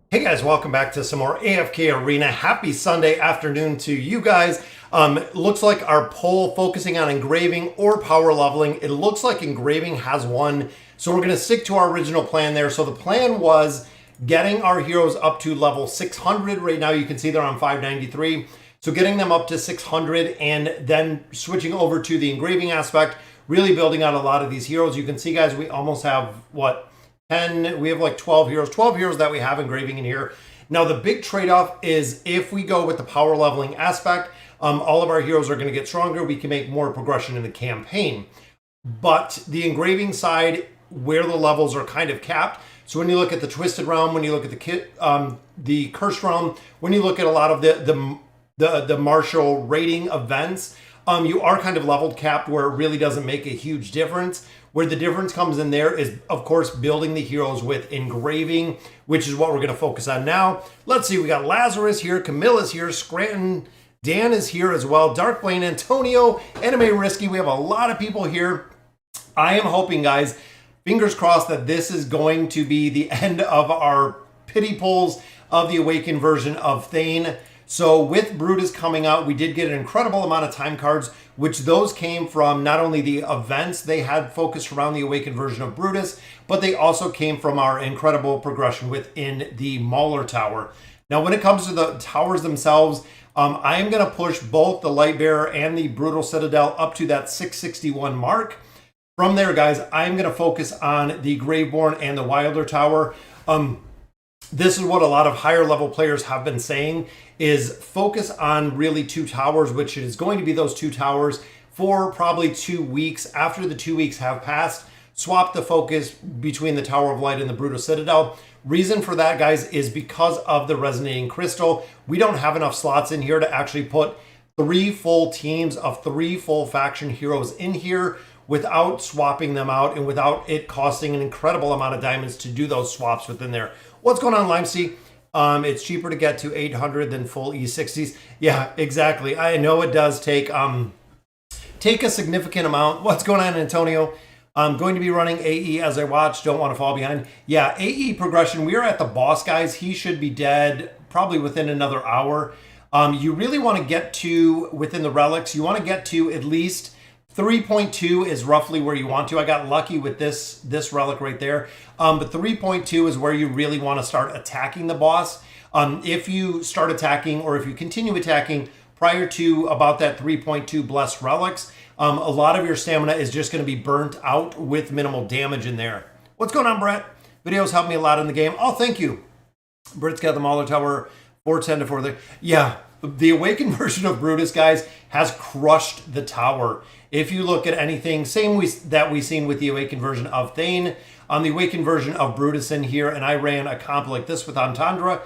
Hey guys, welcome back to some more AFK Arena. Happy Sunday afternoon to you guys. Looks like our poll focusing on engraving or power leveling. It looks like engraving has won, so we're going to stick to our original plan there. So the plan was getting our heroes up to level 600. Right now you can see they're on 593. So getting them up to 600 and then switching over to the engraving aspect, really building out a lot of these heroes. You can see guys, we almost have what? 10, we have like 12 heroes that we have engraving in here. Now the big trade-off is if we go with the power leveling aspect, all of our heroes are going to get stronger. We can make more progression in the campaign. But the engraving side, where the levels are kind of capped. So when you look at the Twisted Realm, when you look at the Cursed Realm, when you look at a lot of the martial rating events, you are kind of leveled capped where it really doesn't make a huge difference. Where the difference comes in there is, of course, building the heroes with engraving, which is what we're going to focus on now. Let's see, we got Lazarus here, Camilla's here, Scranton, Dan is here as well, Dark Blaine, Antonio, Anime Risky. We have a lot of people here. I am hoping, guys, fingers crossed that this is going to be the end of our pity pulls of the Awakened version of Thane. So with Brutus coming out, we did get an incredible amount of time cards, which those came from not only the events they had focused around the Awakened version of Brutus, but they also came from our incredible progression within the Mauler Tower. Now, when it comes to the towers themselves, I am going to push both the Lightbearer and the Brutal Citadel up to that 661 mark. From there, guys, I'm going to focus on the Graveborn and the Wilder Tower. This is what a lot of higher level players have been saying is focus on really two towers, which is going to be those two towers for probably 2 weeks. After the 2 weeks have passed, swap the focus between the Tower of Light and the Brutal Citadel. Reason for that, guys, is because of the Resonating Crystal. We don't have enough slots in here to actually put 3 full teams of 3 full faction heroes in here without swapping them out and without it costing an incredible amount of diamonds to do those swaps within there. What's going on, Limesea? It's cheaper to get to 800 than full E60s. Yeah, exactly. I know it does take a significant amount. What's going on, Antonio? I'm going to be running AE as I watch. Don't want to fall behind. Yeah, AE progression. We are at the boss, guys. He should be dead probably within another hour. You really want to get to, within the relics, you want to get to at least 3.2 is roughly where you want to. I got lucky with this relic right there. But 3.2 is where you really want to start attacking the boss. If you start attacking or if you continue attacking prior to about that 3.2 blessed relics, a lot of your stamina is just going to be burnt out with minimal damage in there. What's going on, Brett? Videos help me a lot in the game. Oh, thank you. Brett's got the Mauler Tower 410 to 430. Yeah, the Awakened version of Brutus, guys, has crushed the tower. If you look at anything, that we've seen with the Awakened version of Thane, on the Awakened version of Brutus in here, and I ran a comp like this with Entendre,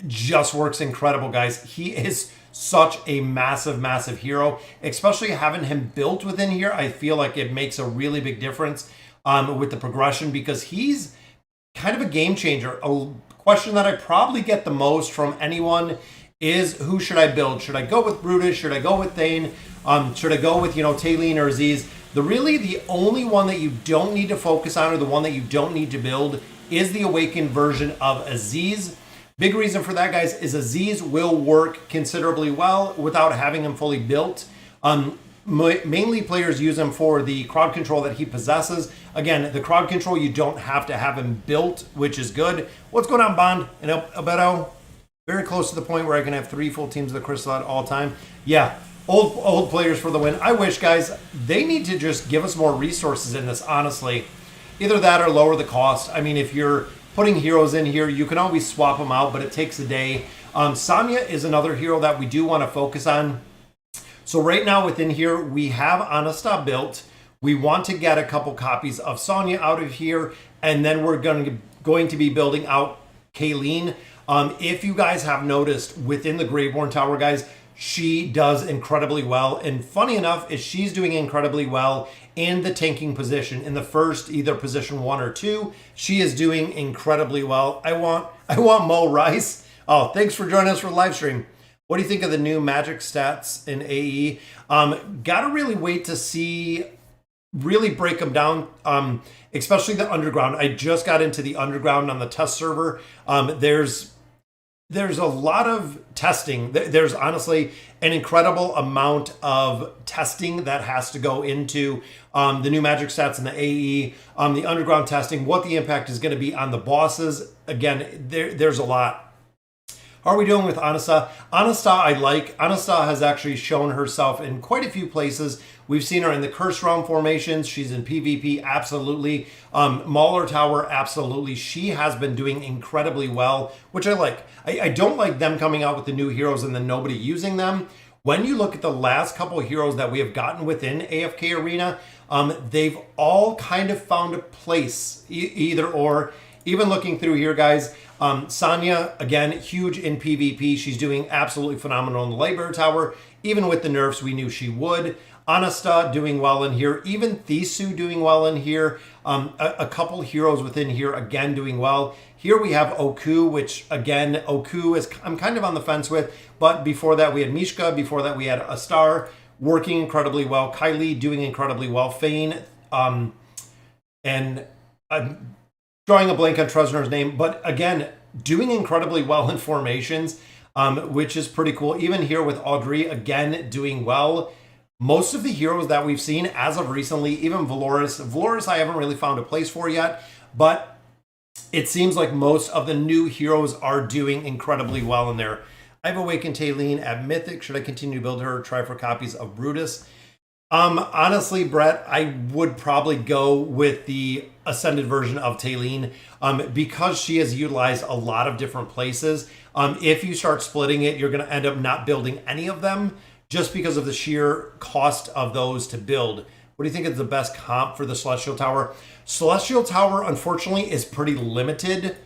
just works incredible, guys. He is such a massive, massive hero, especially having him built within here. I feel like it makes a really big difference with the progression because he's kind of a game changer. A question that I probably get the most from anyone is who should I build? Should I go with Brutus? Should I go with Thane? Should I go with, Kaelen or Aziz? The only one that you don't need to focus on or the one that you don't need to build is the Awakened version of Aziz. Big reason for that, guys, is Aziz will work considerably well without having him fully built. Mainly players use him for the crowd control that he possesses. Again, the crowd control, you don't have to have him built, which is good. What's going on, Bond and Alberto? Very close to the point where I can have 3 full teams of the Crystal at all time. Yeah, old players for the win. I wish, guys, they need to just give us more resources in this, honestly. Either that or lower the cost. I mean, if you're putting heroes in here, you can always swap them out, but it takes a day. Sonia is another hero that we do want to focus on. So right now within here, we have Anasta built. We want to get a couple copies of Sonia out of here, and then we're going to be building out Kaelen. If you guys have noticed within the Graveborn Tower, guys, she does incredibly well. And funny enough, is she's doing incredibly well in the tanking position. In the first, either position 1 or 2, she is doing incredibly well. I want Mo Rice. Oh, thanks for joining us for the live stream. What do you think of the new magic stats in AE? Gotta really wait to see really break them down, especially the underground. I just got into the underground on the test server. There's a lot of testing. There's honestly an incredible amount of testing that has to go into the new magic stats and the AE, the underground testing, what the impact is going to be on the bosses. Again, there's a lot. How are we doing with Anasta? Anasta I like. Anasta has actually shown herself in quite a few places. We've seen her in the Curse Realm formations. She's in PvP, absolutely. Mauler Tower, absolutely. She has been doing incredibly well, which I like. I don't like them coming out with the new heroes and then nobody using them. When you look at the last couple of heroes that we have gotten within AFK Arena, they've all kind of found a place, either or. Even looking through here, guys, Sonia, again, huge in PvP. She's doing absolutely phenomenal in the Light Tower. Even with the nerfs, we knew she would. Anasta doing well in here. Even Thisu doing well in here. A couple heroes within here, again, doing well. Here we have Oku, which, again, Oku is I'm kind of on the fence with. But before that, we had Mishka. Before that, we had Astar working incredibly well. Kylie doing incredibly well. Thane, and I'm drawing a blank on Treznor's name, but again, doing incredibly well in formations, which is pretty cool. Even here with Audrey, again, doing well. Most of the heroes that we've seen as of recently, even Valoris I haven't really found a place for yet, but it seems like most of the new heroes are doing incredibly well in there. I've awakened Kaelen at Mythic. Should I continue to build her or try for copies of Brutus? Honestly, Brett, I would probably go with the ascended version of Kaelen because she has utilized a lot of different places. If you start splitting it, you're going to end up not building any of them just because of the sheer cost of those to build. What do you think is the best comp for the Celestial Tower? Celestial Tower, unfortunately, is pretty limited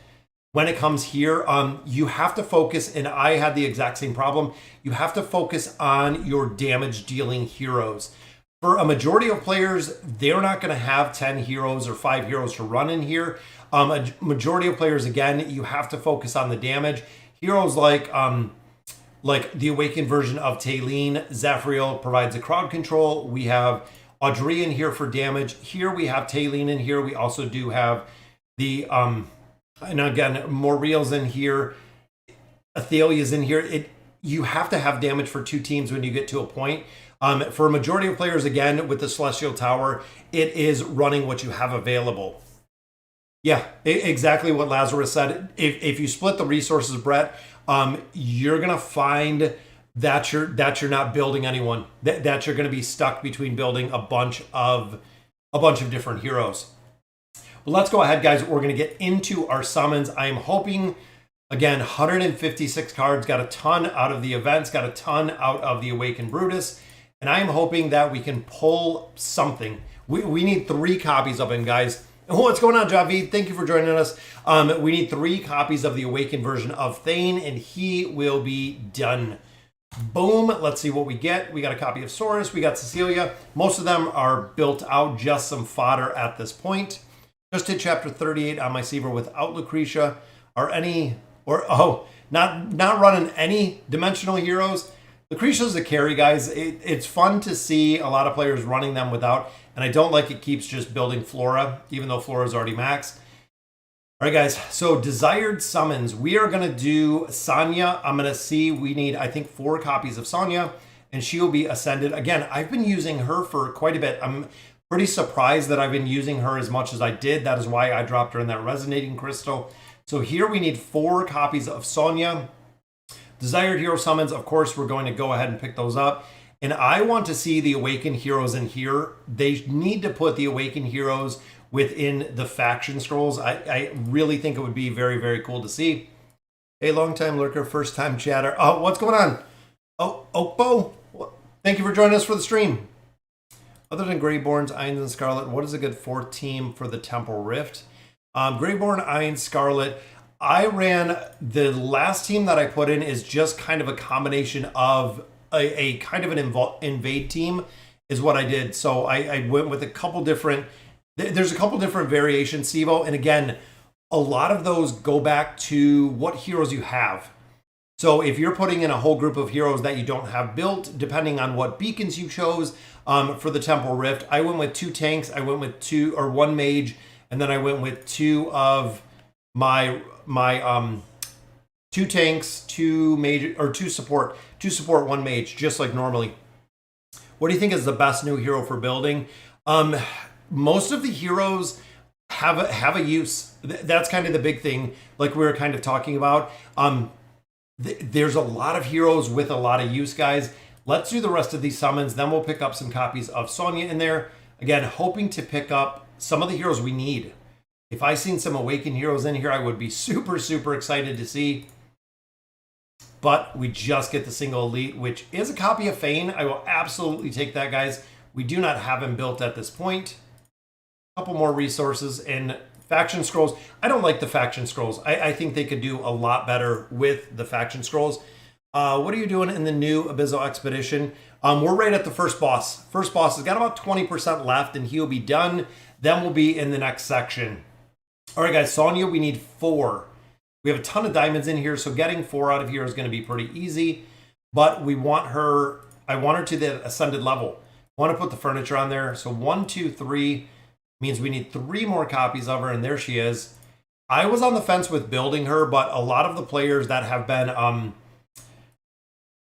when it comes here. You have to focus, and I had the exact same problem. You have to focus on your damage dealing heroes. For a majority of players, they're not going to have 10 heroes or 5 heroes to run in here. A majority of players, again, you have to focus on the damage. Heroes like the Awakened version of Kaelen, Zephyriel provides a crowd control. We have Audrey in here for damage. Here we have Kaelen in here. We also do have the, and again, Moriel's in here. Athalia's in here. You have to have damage for 2 teams when you get to a point. For a majority of players, again, with the Celestial Tower, it is running what you have available. Yeah, exactly what Lazarus said. If you split the resources, Brett, you're going to find that you're not building anyone. That you're going to be stuck between building a bunch of different heroes. Well, let's go ahead, guys. We're going to get into our summons. I am hoping, again, 156 cards, got a ton out of the events, got a ton out of the Awakened Brutus. And I am hoping that we can pull something. We need 3 copies of him, guys. What's going on, Javid? Thank you for joining us. We need 3 copies of the Awakened version of Thane, and he will be done. Boom. Let's see what we get. We got a copy of Saurus. We got Cecilia. Most of them are built out, just some fodder at this point. Just hit chapter 38 on my Seaver without Lucretia. Not running any dimensional heroes. Lucretia's a carry, guys. It's fun to see a lot of players running them without, and I don't like it keeps just building Flora, even though Flora's already maxed. All right, guys, so desired summons. We are going to do Sonia. I'm going to see, we need, I think, 4 copies of Sonia, and she will be ascended. Again, I've been using her for quite a bit. I'm pretty surprised that I've been using her as much as I did. That is why I dropped her in that Resonating Crystal. So here we need 4 copies of Sonia. Desired hero summons, of course, we're going to go ahead and pick those up. And I want to see the Awakened heroes in here. They need to put the Awakened heroes within the faction scrolls. I really think it would be very, very cool to see. Hey, long time lurker, first time chatter. Oh, what's going on? Oh, Okpo, thank you for joining us for the stream. Other than Greyborns, Irons, and Scarlett, what is a good 4th team for the Temporal Rift? Greyborn, Irons, Scarlett. I ran, the last team that I put in is just kind of a combination of a kind of an invade team is what I did. So I went with a couple different, there's a couple different variations, Stevo. And again, a lot of those go back to what heroes you have. So if you're putting in a whole group of heroes that you don't have built, depending on what beacons you chose, for the Temporal Rift. I went with 2 tanks. I went with 1 mage, and then I went with 2 of my 2 tanks, 2 mage, or 2 support, 1 mage, just like normally. What do you think is the best new hero for building? Most of the heroes have a use. That's kind of the big thing, like we were kind of talking about. There's a lot of heroes with a lot of use, guys. Let's do the rest of these summons, then we'll pick up some copies of Sonia in there. Again, hoping to pick up some of the heroes we need. If I seen some Awakened heroes in here, I would be super, super excited to see. But we just get the single elite, which is a copy of Thane. I will absolutely take that, guys. We do not have him built at this point. A couple more resources and faction scrolls. I don't like the faction scrolls. I think they could do a lot better with the faction scrolls. What are you doing in the new Abyssal Expedition? We're right at the first boss. First boss has got about 20% left, and he'll be done. Then we'll be in the next section. All right, guys, Sonia, we need 4. We have a ton of diamonds in here, so getting 4 out of here is going to be pretty easy. But we want her, I want her to the ascended level. I want to put the furniture on there. So 1, 2, 3 means we need 3 more copies of her, and there she is. I was on the fence with building her, but a lot of the players that have been, a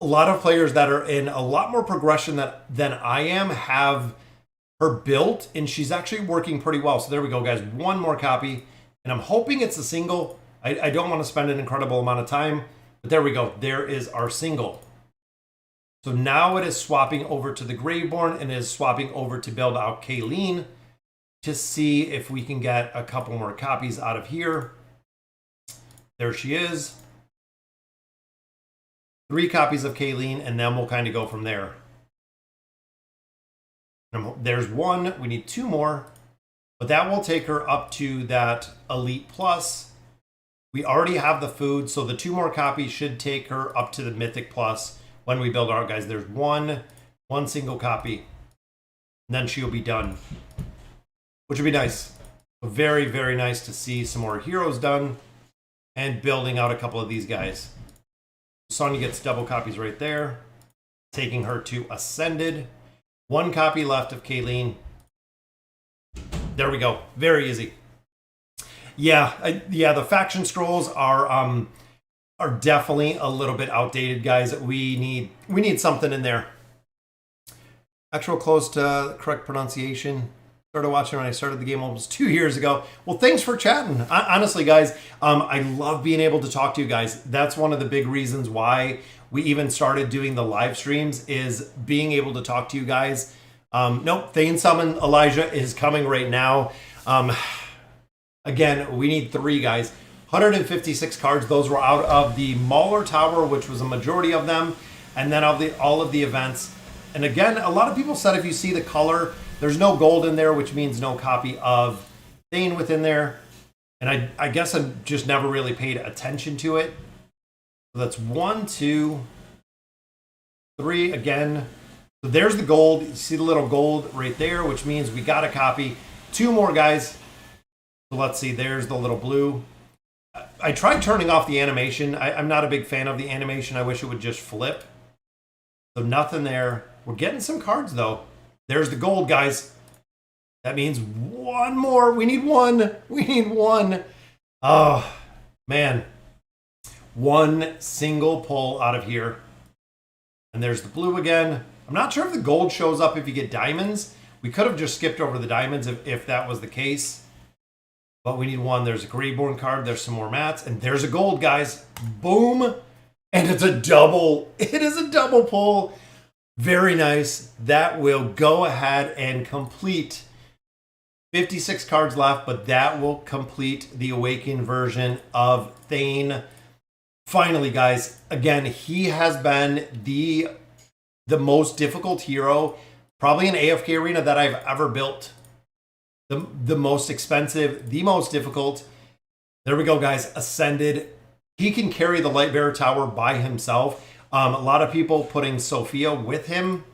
lot of players that are in a lot more progression than I am have her built, and she's actually working pretty well. So there we go, guys. 1 more copy, and I'm hoping it's a single. I don't want to spend an incredible amount of time, but there we go. There is our single. So now it is swapping over to the Graveborn and is swapping over to build out Kaelen to see if we can get a couple more copies out of here. There she is. 3 copies of Kaelen, and then we'll kind of go from there. There's 1. We need 2 more, but that will take her up to that Elite Plus. We already have the food, so the 2 more copies should take her up to the Mythic Plus when we build our guys. There's one single copy, and then she'll be done, which would be nice. Very, very nice to see some more heroes done and building out a couple of these guys. Sonia gets double copies right there, taking her to Ascended. 1 copy left of Kaelen. There we go. Very easy. Yeah, the faction scrolls are definitely a little bit outdated, guys. We need something in there. Actual close to correct pronunciation. Started watching when I started the game almost 2 years ago. Well, thanks for chatting. Honestly, guys, I love being able to talk to you guys. That's one of the big reasons why we even started doing the live streams, is being able to talk to you guys. Nope, Thane Summon Elijah is coming right now. Again, we need 3, guys. 156 cards. Those were out of the Mauler Tower, which was a majority of them, and then all of the events. And again, a lot of people said if you see the color, there's no gold in there, which means no copy of Thane within there. And I guess I just never really paid attention to it. So that's 1, 2, 3 again. So there's the gold. You see the little gold right there, which means we got a copy. 2 more, guys. So let's see. There's the little blue. I tried turning off the animation. I'm not a big fan of the animation. I wish it would just flip. So nothing there. We're getting some cards, though. There's the gold, guys. That means 1 more. We need 1. We need 1. Oh, man. 1 single pull out of here. And there's the blue again. I'm not sure if the gold shows up if you get diamonds. We could have just skipped over the diamonds if that was the case. But we need 1. There's a Graveborn card. There's some more mats. And there's a gold, guys. Boom. And it's a double. It is a double pull. Very nice. That will go ahead and complete. 56 cards left, but that will complete the Awakened version of Thane. Finally, guys. Again, he has been the most difficult hero, probably in AFK Arena, that I've ever built. The most expensive, the most difficult. There we go, guys. Ascended. He can carry the Lightbearer Tower by himself. A lot of people putting Sophia with him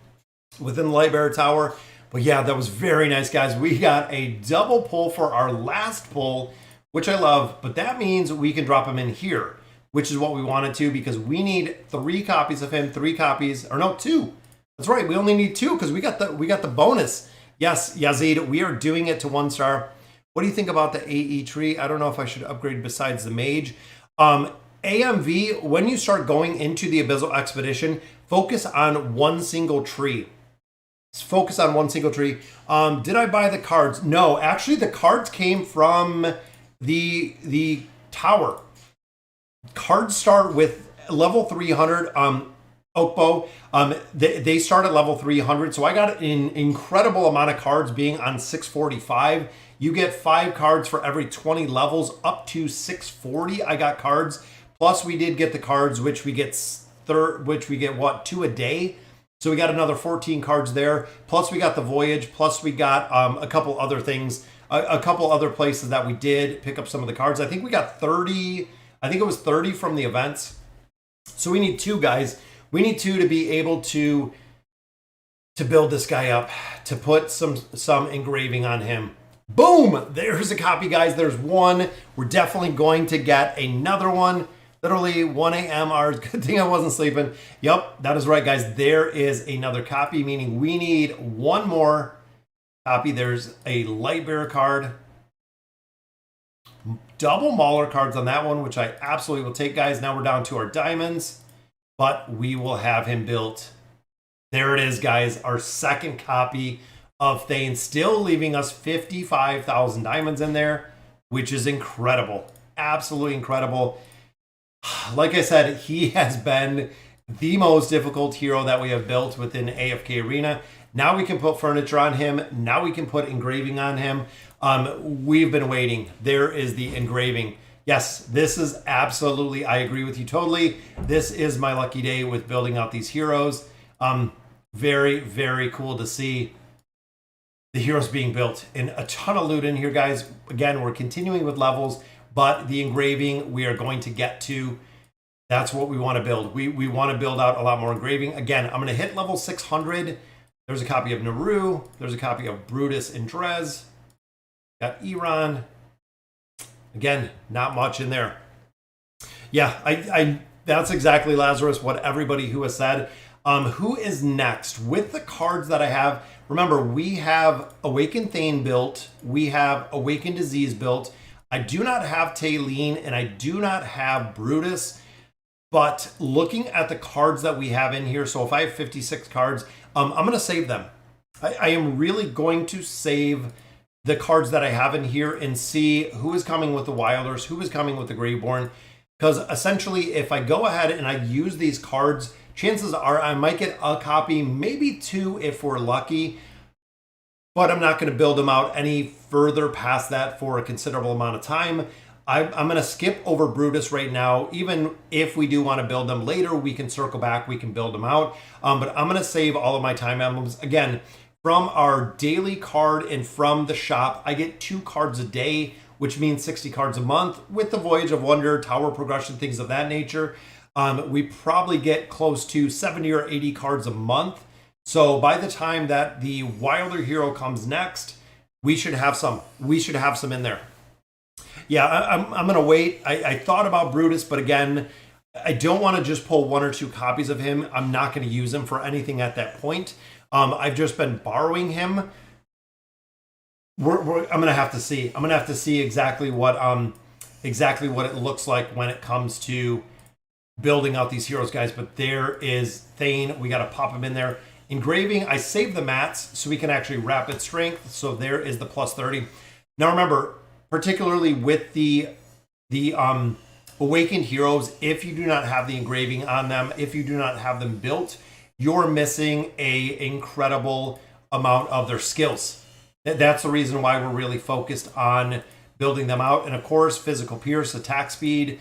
within the Lightbearer Tower. But yeah, that was very nice, guys. We got a double pull for our last pull, which I love. But that means we can drop him in here, which is what we wanted to, because we need 3 copies of him. 3 copies, or no, 2. That's right. We only need 2 because we got the bonus. Yes, Yazid, we are doing it to 1 star. What do you think about the AE tree? I don't know if I should upgrade besides the mage. AMV, when you start going into the Abyssal Expedition, focus on one single tree. Focus on one single tree. Did I buy the cards? No, actually the cards came from the tower. Cards start with level 300. Oakbow, they start at level 300. So I got an incredible amount of cards being on 645. You get 5 cards for every 20 levels up to 640. I got cards. Plus we did get the cards, which we get what, 2 a day. So we got another 14 cards there. Plus we got the voyage. Plus we got a couple other things, a couple other places that we did pick up some of the cards. I think we got 30. I think it was 30 from the events. So we need 2 guys. We need 2 to be able to build this guy up, to put some engraving on him. Boom! There's a copy, guys. There's 1. We're definitely going to get another one. Literally 1 a.m. hours. Good thing I wasn't sleeping. Yep, that is right, guys. There is another copy, meaning we need 1 more copy. There's a light bearer card. Double Mauler cards on that one, which I absolutely will take, guys. Now we're down to our diamonds, but we will have him built. There it is, guys. Our second copy of Thane, still leaving us 55,000 diamonds in there, which is incredible. Absolutely incredible. Like I said, he has been the most difficult hero that we have built within AFK Arena. Now we can put furniture on him. Now we can put engraving on him. We've been waiting. There is the engraving. Yes, this is absolutely, I agree with you totally. This is my lucky day with building out these heroes. Very, very cool to see the heroes being built, and a ton of loot in here, guys. Again, we're continuing with levels, but the engraving we are going to get to. That's what we want to build. We want to build out a lot more engraving. Again, I'm going to hit level 600. There's a copy of Naru. There's a copy of Brutus and Drez. Got Iran. Again, not much in there. Yeah, I that's exactly, Lazarus, what everybody who has said. Who is next? With the cards that I have, remember, we have Awakened Thane built. We have Awakened Disease built. I do not have Kaelen, and I do not have Brutus. But looking at the cards that we have in here, so if I have 56 cards, I'm going to save them. I am really going to save the cards that I have in here and see who is coming with the Wilders, who is coming with the Graveborn. Because essentially, if I go ahead and I use these cards, chances are I might get a copy, maybe 2 if we're lucky. But I'm not going to build them out any further past that for a considerable amount of time. I'm going to skip over Brutus right now. Even if we do want to build them later, we can circle back, we can build them out. But I'm going to save all of my time emblems. Again, from our daily card and from the shop, I get 2 cards a day, which means 60 cards a month. With the Voyage of Wonder, Tower Progression, things of that nature, we probably get close to 70 or 80 cards a month. So by the time that the Wilder hero comes next, we should have some. We should have some in there. Yeah, I'm going to wait. I thought about Brutus, but again, I don't want to just pull 1 or 2 copies of him. I'm not going to use him for anything at that point. I've just been borrowing him. I'm going to have to see. I'm going to have to see exactly what it looks like when it comes to building out these heroes, guys. But there is Thane. We got to pop him in there. Engraving, I saved the mats so we can actually rapid strength. So there is the plus 30. Now remember, particularly with the Awakened heroes, if you do not have the engraving on them, if you do not have them built, you're missing a incredible amount of their skills. That's the reason why we're really focused on building them out. And of course, physical pierce, attack speed,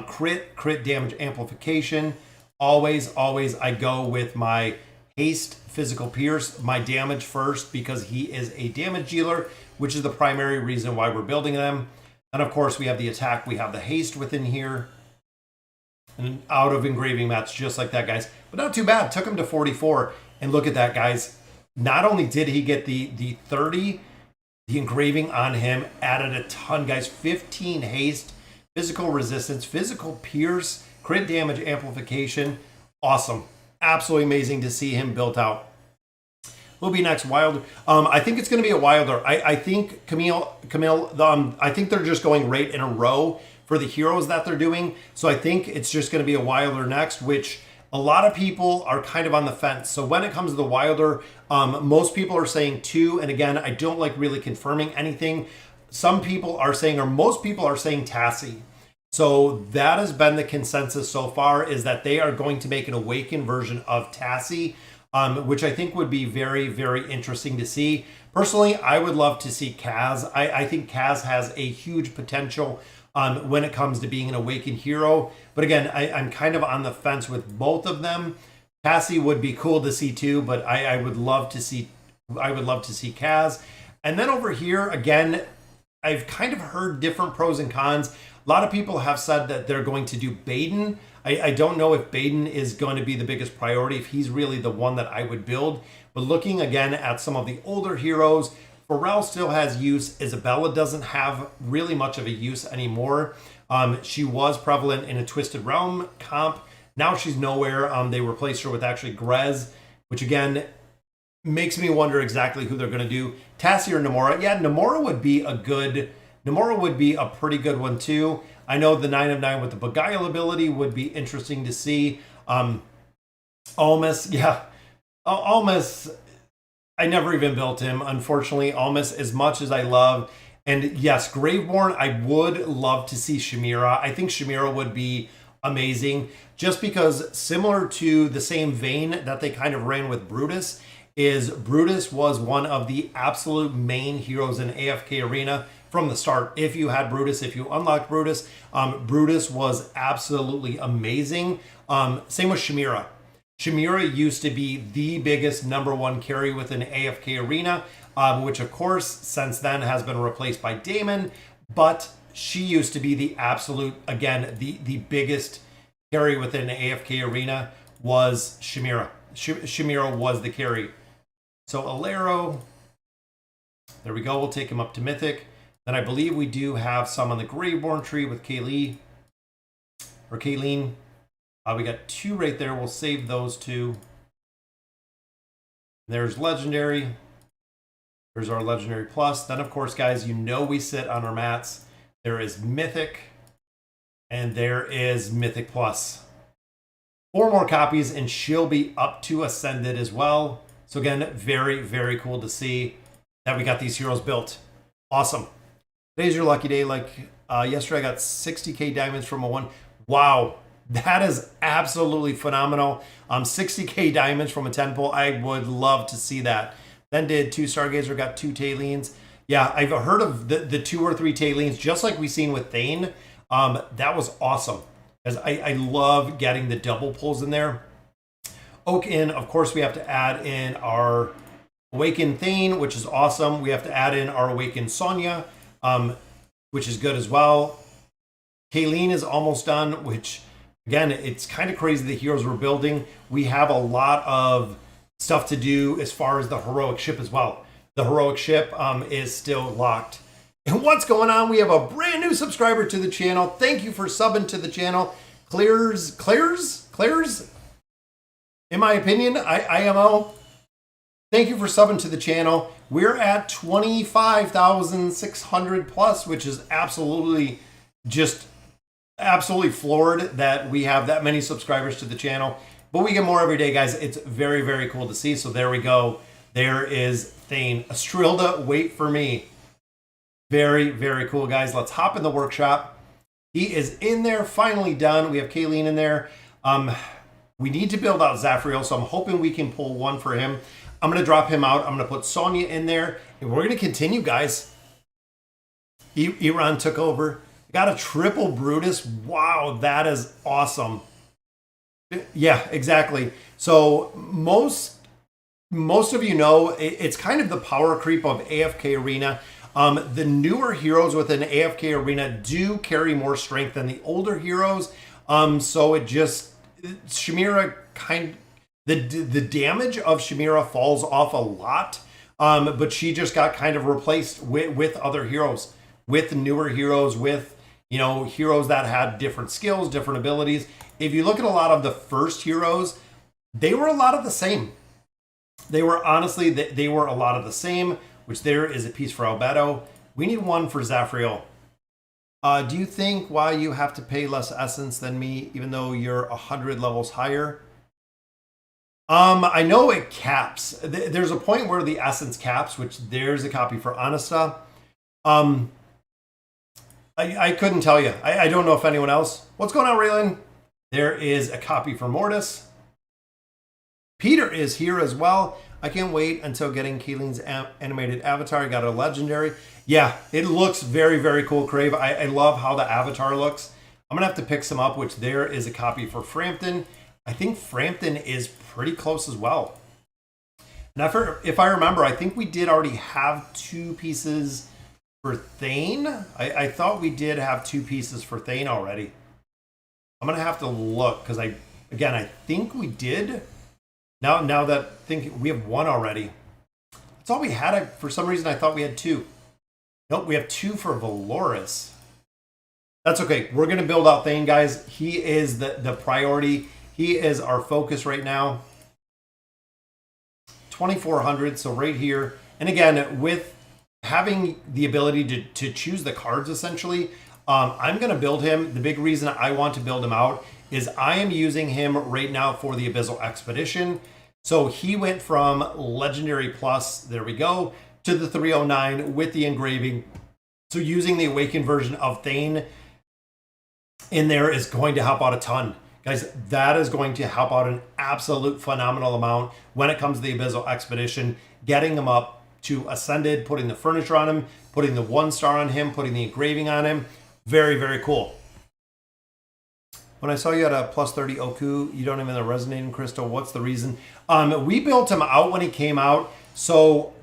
crit damage amplification. Always I go with my haste, physical pierce, my damage first, because he is a damage dealer, which is the primary reason why we're building them. And of course, we have the attack, we have the haste within here. And out of engraving mats, just like that, guys. But not too bad. Took him to 44. And look at that, guys. Not only did he get the 30, the engraving on him added a ton, guys. 15 haste, physical resistance, physical pierce, crit damage amplification. Awesome. absolutely amazing to see him built out. Who'll be next? Wilder. I think it's going to be a Wilder. I think Camille. I think they're just going right in a row for the heroes that they're doing. So I think it's just going to be a Wilder next, which a lot of people are kind of on the fence. So when it comes to the Wilder, most people are saying 2. And again, I don't like really confirming anything. Some people are saying, or most people are saying Tassie. So that has been the consensus so far, is that they are going to make an awakened version of Tassie, which I think would be very, very interesting to see. Personally, I would love to see Kaz. I think Kaz has a huge potential when it comes to being an awakened hero. But again, I'm kind of on the fence with both of them. Tassie would be cool to see too, but I would love to see Kaz. And then over here, again, I've kind of heard different pros and cons. A lot of people have said that they're going to do Baden. I don't know if Baden is going to be the biggest priority, if he's really the one that I would build. But looking again at some of the older heroes, Pharrell still has use. Isabella doesn't have really much of a use anymore. She was prevalent in a Twisted Realm comp. Now she's nowhere. They replaced her with actually Grez, which again makes me wonder exactly who they're going to do. Tassie or Namora? Yeah, Namora would be a pretty good one too. I know the 9 of 9 with the Beguile ability would be interesting to see. Almas, yeah. Almas, I never even built him, unfortunately. Almas, as much as I love. And yes, Graveborn, I would love to see Shamira. I think Shamira would be amazing, just because similar to the same vein that they kind of ran with Brutus, is Brutus was one of the absolute main heroes in AFK Arena from the start. If you had Brutus, if you unlocked Brutus, Brutus was absolutely amazing. Same with Shamira. Shamira used to be the biggest #1 carry within AFK Arena, which of course since then has been replaced by Damon, but she used to be the absolute, again, the biggest carry within AFK Arena was Shamira. Shamira was the carry. So Alero, there we go. We'll take him up to Mythic. Then I believe we do have some on the Graveborn tree with Kaelen. We got 2 right there. We'll save those 2. There's Legendary. There's our Legendary Plus. Then, of course, guys, you know we sit on our mats. There is Mythic. And there is Mythic Plus. 4 more copies, and she'll be up to Ascended as well. So again, very, very cool to see that we got these heroes built. Awesome. Today's your lucky day. Like yesterday, I got 60k diamonds from a 1. Wow, that is absolutely phenomenal. 60k diamonds from a 10 pull. I would love to see that. Then did 2 Stargazer, got 2 Talens. Yeah, I've heard of the 2 or 3 Talens, just like we seen with Thane. That was awesome, as I love getting the double pulls in there. Oak in, of course, we have to add in our Awakened Thane, which is awesome. We have to add in our Awakened Sonia, which is good as well. Kaelen is almost done, which, again, it's kind of crazy the heroes we're building. We have a lot of stuff to do as far as the heroic ship as well. The heroic ship is still locked. And what's going on? We have a brand new subscriber to the channel. Thank you for subbing to the channel. Clears? In my opinion, IMO. Thank you for subbing to the channel. We're at 25,600 plus, which is absolutely floored that we have that many subscribers to the channel. But we get more every day, guys. It's very, very cool to see. So there we go. There is Thane. Astrilda, wait for me. Very, very cool, guys. Let's hop in the workshop. He is in there, finally done. We have Kaelen in there. We need to build out Zafriel, so I'm hoping we can pull 1 for him. I'm going to drop him out. I'm going to put Sonia in there, and we're going to continue, guys. Iran took over. Got a triple Brutus. Wow, that is awesome. Yeah, exactly. So most of you know, it's kind of the power creep of AFK Arena. The newer heroes within AFK Arena do carry more strength than the older heroes. So Shamira the damage of Shamira falls off a lot. But she just got kind of replaced with other heroes, with newer heroes, with, heroes that had different skills, different abilities. If you look at a lot of the first heroes, They were a lot of the same. They were honestly, they were a lot of the same, which there is a piece for Albedo. We need one for Zafriel. Do you think why you have to pay less essence than me, even though you're 100 levels higher? I know it caps. There's a point where the essence caps, which there's a copy for Honesta. I couldn't tell you. I don't know if anyone else. What's going on, Raylan? There is a copy for Mortis. Peter is here as well. I can't wait until getting Kaelen's animated avatar. I got a legendary. Yeah, it looks very, very cool, Crave. I love how the avatar looks. I'm going to have to pick some up, which there is a copy for Frampton. I think Frampton is pretty close as well. And if I remember, I think we did already have 2 pieces for Thane. I thought we did have 2 pieces for Thane already. I'm going to have to look because I think we did. Now that we have 1 already. That's all we had. For some reason, I thought we had 2. Nope, we have 2 for Valoris. That's okay. We're going to build out Thane, guys. He is the priority. He is our focus right now. 2,400, so right here. And again, with having the ability to choose the cards, essentially, I'm going to build him. The big reason I want to build him out is I am using him right now for the Abyssal Expedition. So he went from Legendary Plus, there we go, to the 309 with the engraving. So using the Awakened version of Thane in there is going to help out a ton. Guys, that is going to help out an absolute phenomenal amount when it comes to the Abyssal Expedition, getting him up to Ascended, putting the furniture on him, putting the 1-star on him, putting the engraving on him. Very, very cool. When I saw you at a plus 30 Oku, you don't even have a resonating crystal. What's the reason? We built him out when he came out. So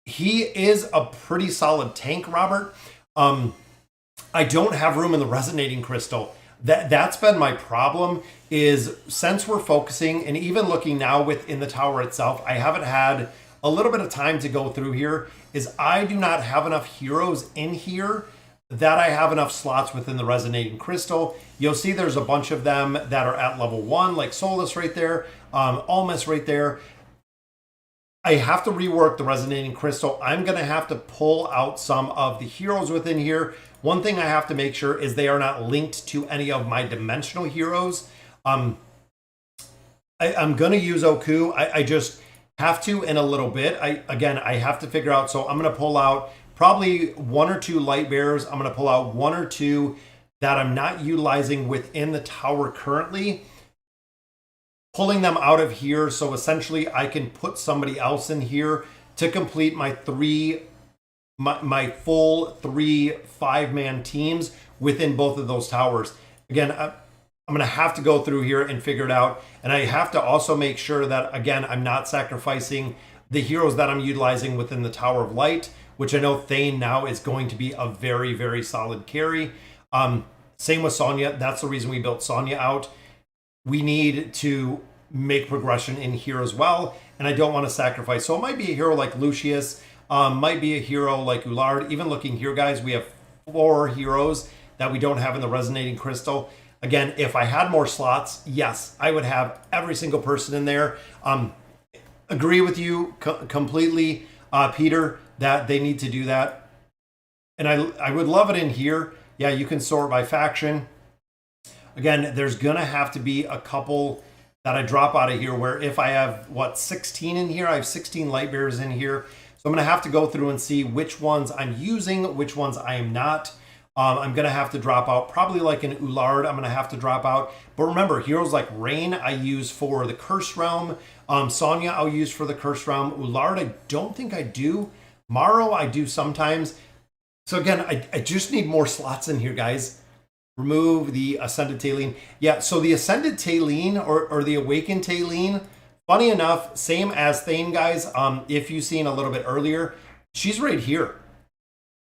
he is a pretty solid tank, Robert. I don't have room in the resonating crystal. That's been my problem, is since we're focusing and even looking now within the tower itself, I haven't had a little bit of time to go through here, is I do not have enough heroes in here that I have enough slots within the resonating crystal. You'll see there's a bunch of them that are at level 1, like Solus right there, Almas right there. I have to rework the resonating crystal. I'm going to have to pull out some of the heroes within here. One thing I have to make sure is they are not linked to any of my dimensional heroes. I'm going to use Oku. I just have to in a little bit. I have to figure out. So I'm going to pull out probably 1 or 2 light bearers. I'm going to pull out 1 or 2 that I'm not utilizing within the tower currently, pulling them out of here. So essentially I can put somebody else in here to complete my my full 3 5-man teams within both of those towers. Again, I'm going to have to go through here and figure it out. And I have to also make sure that, again, I'm not sacrificing the heroes that I'm utilizing within the Tower of Light, which I know Thane now is going to be a very, very solid carry. Same with Sonia. That's the reason we built Sonia out. We need to make progression in here as well. And I don't want to sacrifice. So it might be a hero like Lucius, might be a hero like Ullard. Even looking here, guys, we have 4 heroes that we don't have in the resonating crystal. Again, if I had more slots, yes, I would have every single person in there. Agree with you completely, Peter, that they need to do that. And I would love it in here. Yeah, you can sort by faction. Again, there's going to have to be a couple that I drop out of here where if I have, 16 in here? I have 16 light bearers in here. So I'm going to have to go through and see which ones I'm using, which ones I am not. I'm going to have to drop out probably like an Ullard. I'm going to have to drop out. But remember, heroes like Rain I use for the Cursed Realm. Sonia I'll use for the Cursed Realm. Ullard I don't think I do. Maro I do sometimes. So again, I just need more slots in here, guys. Remove the Ascended Taline. Yeah, so the Ascended Taline or the Awakened Taline, funny enough, same as Thane, guys. If you've seen a little bit earlier, she's right here.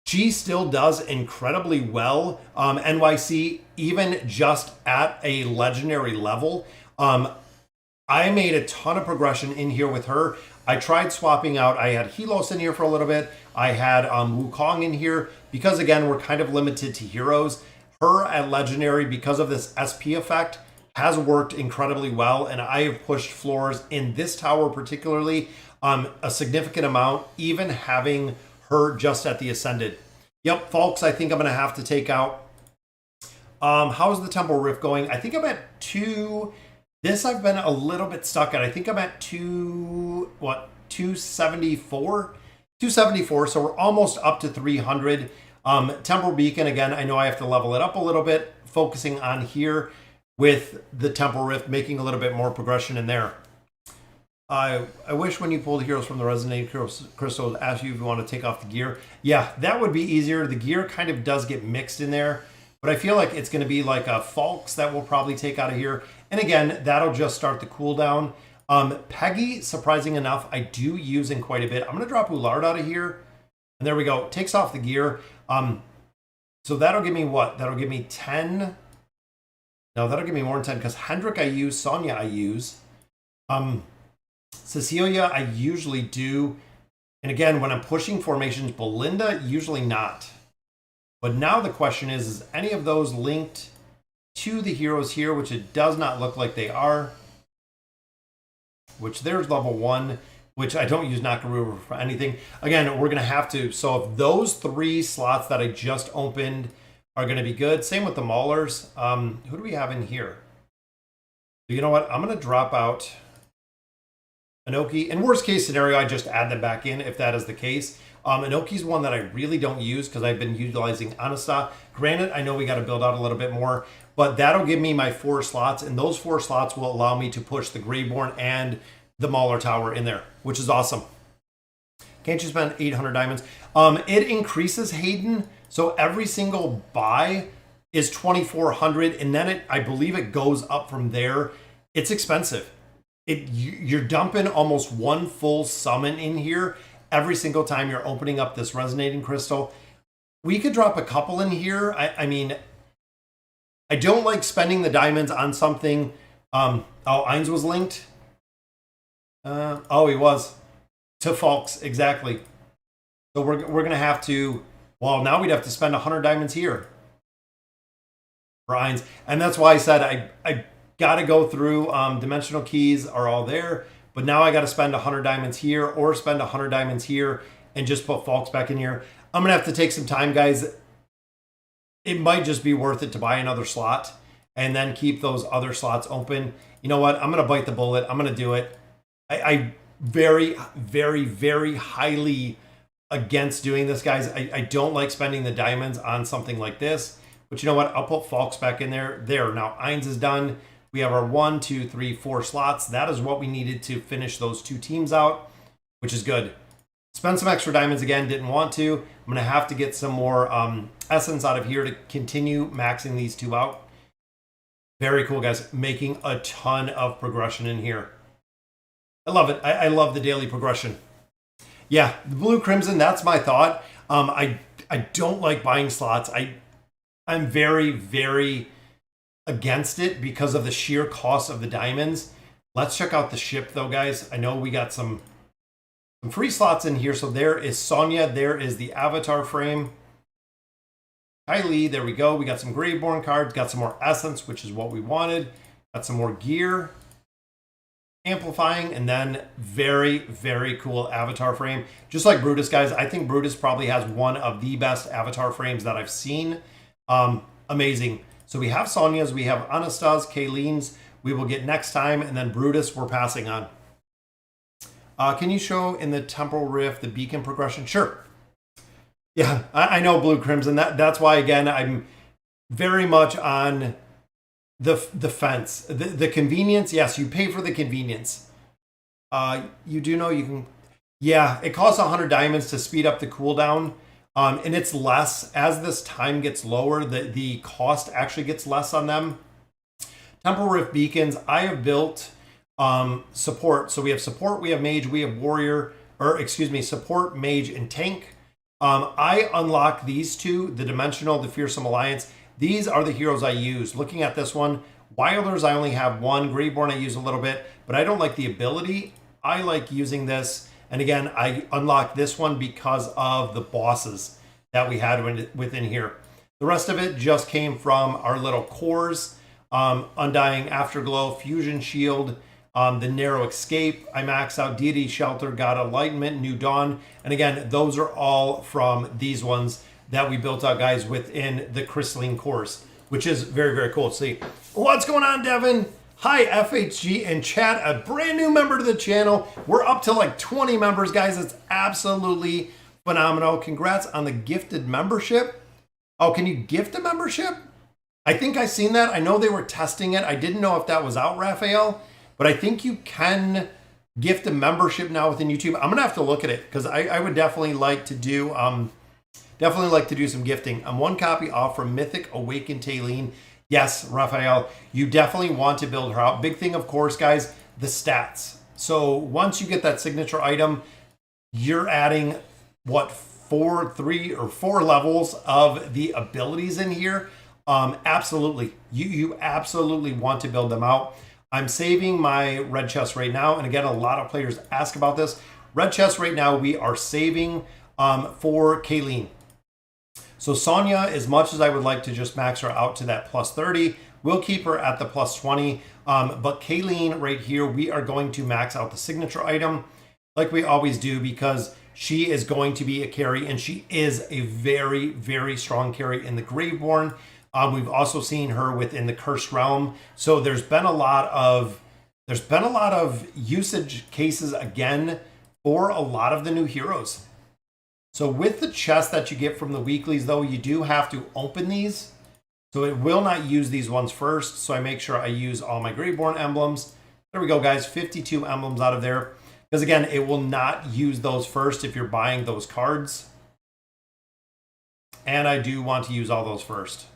She still does incredibly well. NYC, even just at a legendary level. I made a ton of progression in here with her. I tried swapping out. I had Helos in here for a little bit. I had Wukong in here because, again, we're kind of limited to heroes. Her at legendary, because of this SP effect, has worked incredibly well, and I have pushed floors in this tower particularly a significant amount, even having her just at the Ascended. Yep, folks, I think I'm going to have to take out. How's the Temporal Rift going? I think I'm at 2. This I've been a little bit stuck at. I think I'm at 274? 274, so we're almost up to 300. Temporal Beacon, again, I know I have to level it up a little bit, focusing on here with the Temporal Rift, making a little bit more progression in there. I wish when you pulled heroes from the Resonating Crystal, ask you if you want to take off the gear. Yeah, that would be easier. The gear kind of does get mixed in there, but I feel like it's going to be like a Falks that we'll probably take out of here. And again, that'll just start the cooldown. Peggy, surprising enough, I do use in quite a bit. I'm going to drop Ullard out of here. And there we go. Takes off the gear. So that'll give me what? That'll give me 10. No, that'll give me more than 10 because Hendrik I use, Sonia I use. Cecilia I usually do. And again, when I'm pushing formations, Belinda, usually not. But now the question is any of those linked to the heroes here, which it does not look like they are. Which there's level 1, which I don't use Nakaruru for anything. Again, we're going to have to. So if those 3 slots that I just opened are going to be good. Same with the Maulers. Who do we have in here? You know what? I'm going to drop out Inoki. In worst case scenario, I just add them back in if that is the case. Inoki's one that I really don't use because I've been utilizing Anasta. Granted, I know we got to build out a little bit more, but that'll give me my 4 slots, and those 4 slots will allow me to push the Greyborn and the Mauler Tower in there, which is awesome. Can't you spend 800 diamonds? It increases Hayden, so every single buy is 2,400, and then I believe it goes up from there. It's expensive. You're dumping almost 1 full summon in here every single time you're opening up this Resonating Crystal. We could drop a couple in here. I mean, I don't like spending the diamonds on something. Oh, Ainz was linked. Oh, he was. To Falks, exactly. So we're going to have to, well, now we'd have to spend 100 diamonds here for Ainz. And that's why I said I got to go through, dimensional keys are all there, but now I got to spend 100 diamonds here or spend 100 diamonds here and just put Falks back in here. I'm going to have to take some time, guys. It might just be worth it to buy another slot and then keep those other slots open. You know what? I'm going to bite the bullet. I'm going to do it. I very, very, very highly against doing this, guys. I don't like spending the diamonds on something like this. But you know what? I'll put Falks back in there. There. Now, Ainz is done. We have our 1, 2, 3, 4 slots. That is what we needed to finish those 2 teams out, which is good. Spend some extra diamonds again. Didn't want to. I'm going to have to get some more essence out of here to continue maxing these 2 out. Very cool, guys. Making a ton of progression in here. I love it. I love the daily progression. Yeah, the Blue Crimson, that's my thought. I don't like buying slots. I'm very, very against it because of the sheer cost of the diamonds. Let's check out the ship, though, guys. I know we got some free slots in here. So there is Sonia. There is the avatar frame. Kylie, there we go. We got some Greyborn cards. Got some more essence, which is what we wanted. Got some more gear. Amplifying, and then very, very cool avatar frame. Just like Brutus, guys. I think Brutus probably has one of the best avatar frames that I've seen. Amazing. So we have Sonia's, we have Anastas, Kaelen's, we will get next time, and then Brutus we're passing on. Can you show in the Temporal Rift the beacon progression? Sure. Yeah, I know Blue Crimson. That's why, again, I'm very much on the fence. The convenience, yes, you pay for the convenience. You do know you can, yeah, it costs 100 diamonds to speed up the cooldown. And it's less as this time gets lower, the cost actually gets less on them. Temporal Rift beacons, I have built support. So we have support, we have mage, we have warrior, or excuse me, support, mage, and tank. I unlock these 2, the Dimensional, the Fearsome Alliance. These are the heroes I use. Looking at this one, Wilders, I only have 1. Greyborn, I use a little bit, but I don't like the ability. I like using this. And again, I unlocked this one because of the bosses that we had within here. The rest of it just came from our little cores. Undying Afterglow, Fusion Shield, the Narrow Escape. I maxed out Deity Shelter, got Enlightenment, New Dawn. And again, those are all from these ones that we built out, guys, within the Crystalline course, which is very, very cool to see. What's going on, Devin? Hi, FHG and chat, a brand new member to the channel. We're up to like 20 members, guys. It's absolutely phenomenal. Congrats on the gifted membership. Oh, can you gift a membership? I think I seen that. I know they were testing it. I didn't know if that was out, Raphael, but I think you can gift a membership now within YouTube. I'm gonna have to look at it because I would definitely like to do some gifting. I'm one copy off from Mythic Awakened Kaelen. Yes, Raphael, you definitely want to build her out. Big thing, of course, guys, the stats. So once you get that signature item, you're adding, what, 4 levels of the abilities in here. Absolutely. You absolutely want to build them out. I'm saving my red chest right now. And again, a lot of players ask about this. Red chest right now, we are saving for Kaelen. So Sonia, as much as I would like to just max her out to that plus 30, we'll keep her at the plus 20. But Kaelen right here, we are going to max out the signature item like we always do because she is going to be a carry and she is a very, very strong carry in the Graveborn. We've also seen her within the Cursed Realm. So there's been a lot of usage cases again for a lot of the new heroes. So with the chest that you get from the weeklies, though, you do have to open these. So it will not use these ones first. So I make sure I use all my Graveborn emblems. There we go, guys. 52 emblems out of there. Because again, it will not use those first if you're buying those cards. And I do want to use all those first.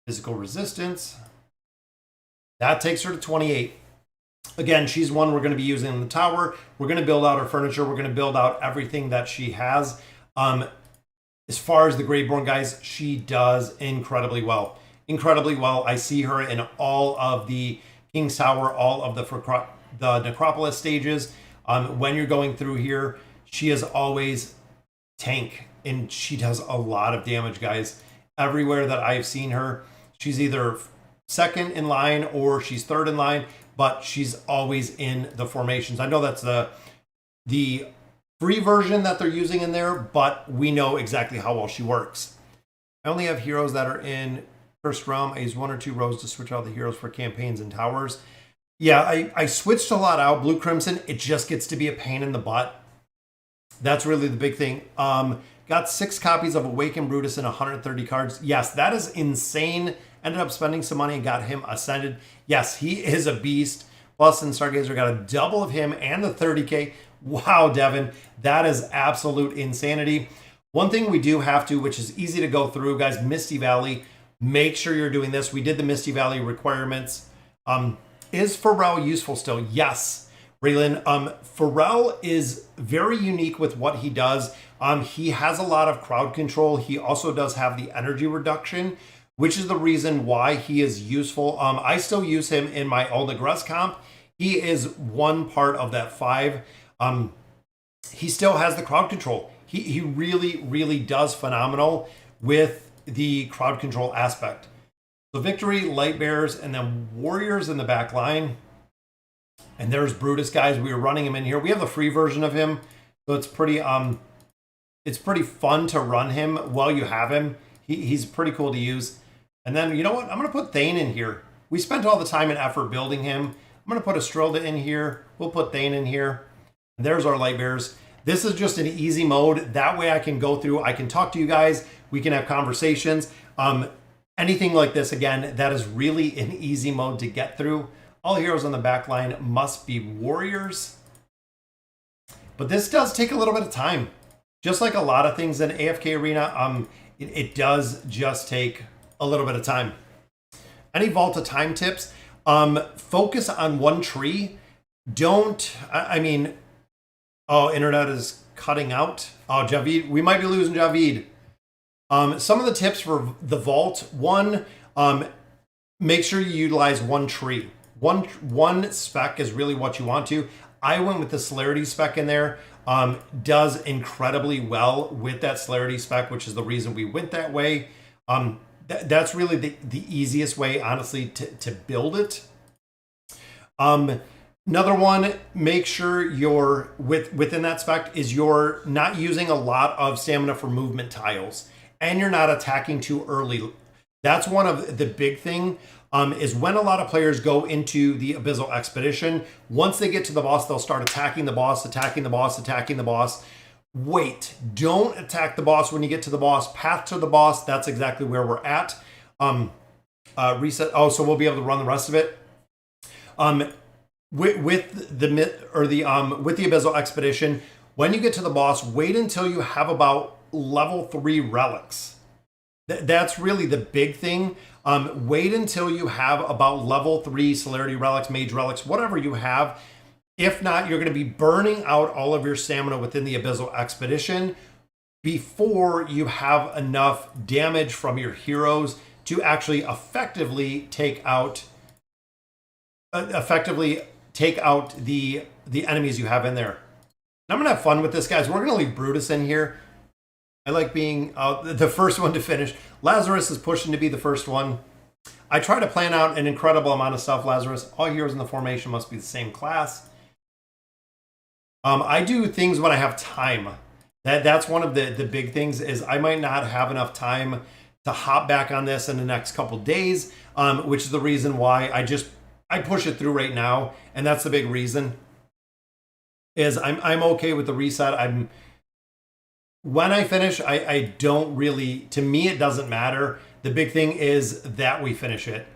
Physical resistance. That takes her to 28. Again, she's one we're going to be using in the tower. We're going to build out her furniture. We're going to build out everything that she has. As far as the Graveborn, guys, she does incredibly well. Incredibly well. I see her in all of the King's Tower, all of the Necropolis stages. When you're going through here, she is always tank, and she does a lot of damage, guys. Everywhere that I've seen her, she's either second in line or she's third in line, but she's always in the formations. I know that's the free version that they're using in there, but we know exactly how well she works. I only have heroes that are in First Realm. I use 1 or 2 rows to switch out the heroes for campaigns and towers. Yeah, I switched a lot out. Blue Crimson, it just gets to be a pain in the butt. That's really the big thing. Got 6 copies of Awakened Brutus and 130 cards. Yes, that is insane. Ended up spending some money and got him ascended. Yes, he is a beast. Plus in Stargazer got a double of him and the 30K. Wow, Devin, that is absolute insanity. One thing we do have to, which is easy to go through, guys, Misty Valley. Make sure you're doing this. We did the Misty Valley requirements. Is Pharrell useful still? Yes, Raylan. Pharrell is very unique with what he does. He has a lot of crowd control. He also does have the energy reduction, which is the reason why he is useful. I still use him in my Old Negress comp. He is one part of that 5. He still has the crowd control. He really, really does phenomenal with the crowd control aspect. So Victory, Light Bearers, and then Warriors in the back line. And there's Brutus, guys. We were running him in here. We have the free version of him, so it's pretty fun to run him while you have him. He's pretty cool to use. And then, you know what? I'm going to put Thane in here. We spent all the time and effort building him. I'm going to put Estrilda in here. We'll put Thane in here. And there's our Light Bearers. This is just an easy mode. That way I can go through. I can talk to you guys. We can have conversations. Anything like this, again, that is really an easy mode to get through. All heroes on the back line must be warriors. But this does take a little bit of time. Just like a lot of things in AFK Arena, it does just take a little bit of time. Any Vault of Time tips? Focus on one tree. Don't, oh, internet is cutting out. Oh, Javid, we might be losing Javid. Some of the tips for the vault: one, make sure you utilize one tree. One spec is really what you want to. I went with the celerity spec in there. Does incredibly well with that celerity spec, which is the reason we went that way. that's really the easiest way, honestly, to build it. Another one, make sure you're within that spec is you're not using a lot of stamina for movement tiles, and you're not attacking too early. That's one of the big thing. Is when a lot of players go into the Abyssal Expedition, once they get to the boss, they'll start attacking the boss, attacking the boss, attacking the boss. Wait, don't attack the boss when you get to the boss. Path to the boss, that's exactly where we're at. Reset. Oh, so we'll be able to run the rest of it. With the Abyssal Expedition, when you get to the boss, wait until you have about level 3 relics. That's really the big thing. Wait until you have about level 3 celerity relics, mage relics, whatever you have. If not, you're going to be burning out all of your stamina within the Abyssal Expedition before you have enough damage from your heroes to actually effectively take out the enemies you have in there. And I'm going to have fun with this, guys. We're going to leave Brutus in here. I like being the first one to finish. Lazarus is pushing to be the first one. I try to plan out an incredible amount of stuff, Lazarus. All heroes in the formation must be the same class. I do things when I have time. That's one of the big things is I might not have enough time to hop back on this in the next couple days, which is the reason why I push it through right now. And that's the big reason is I'm okay with the reset. When I finish, I don't really, to me, it doesn't matter. The big thing is that we finish it.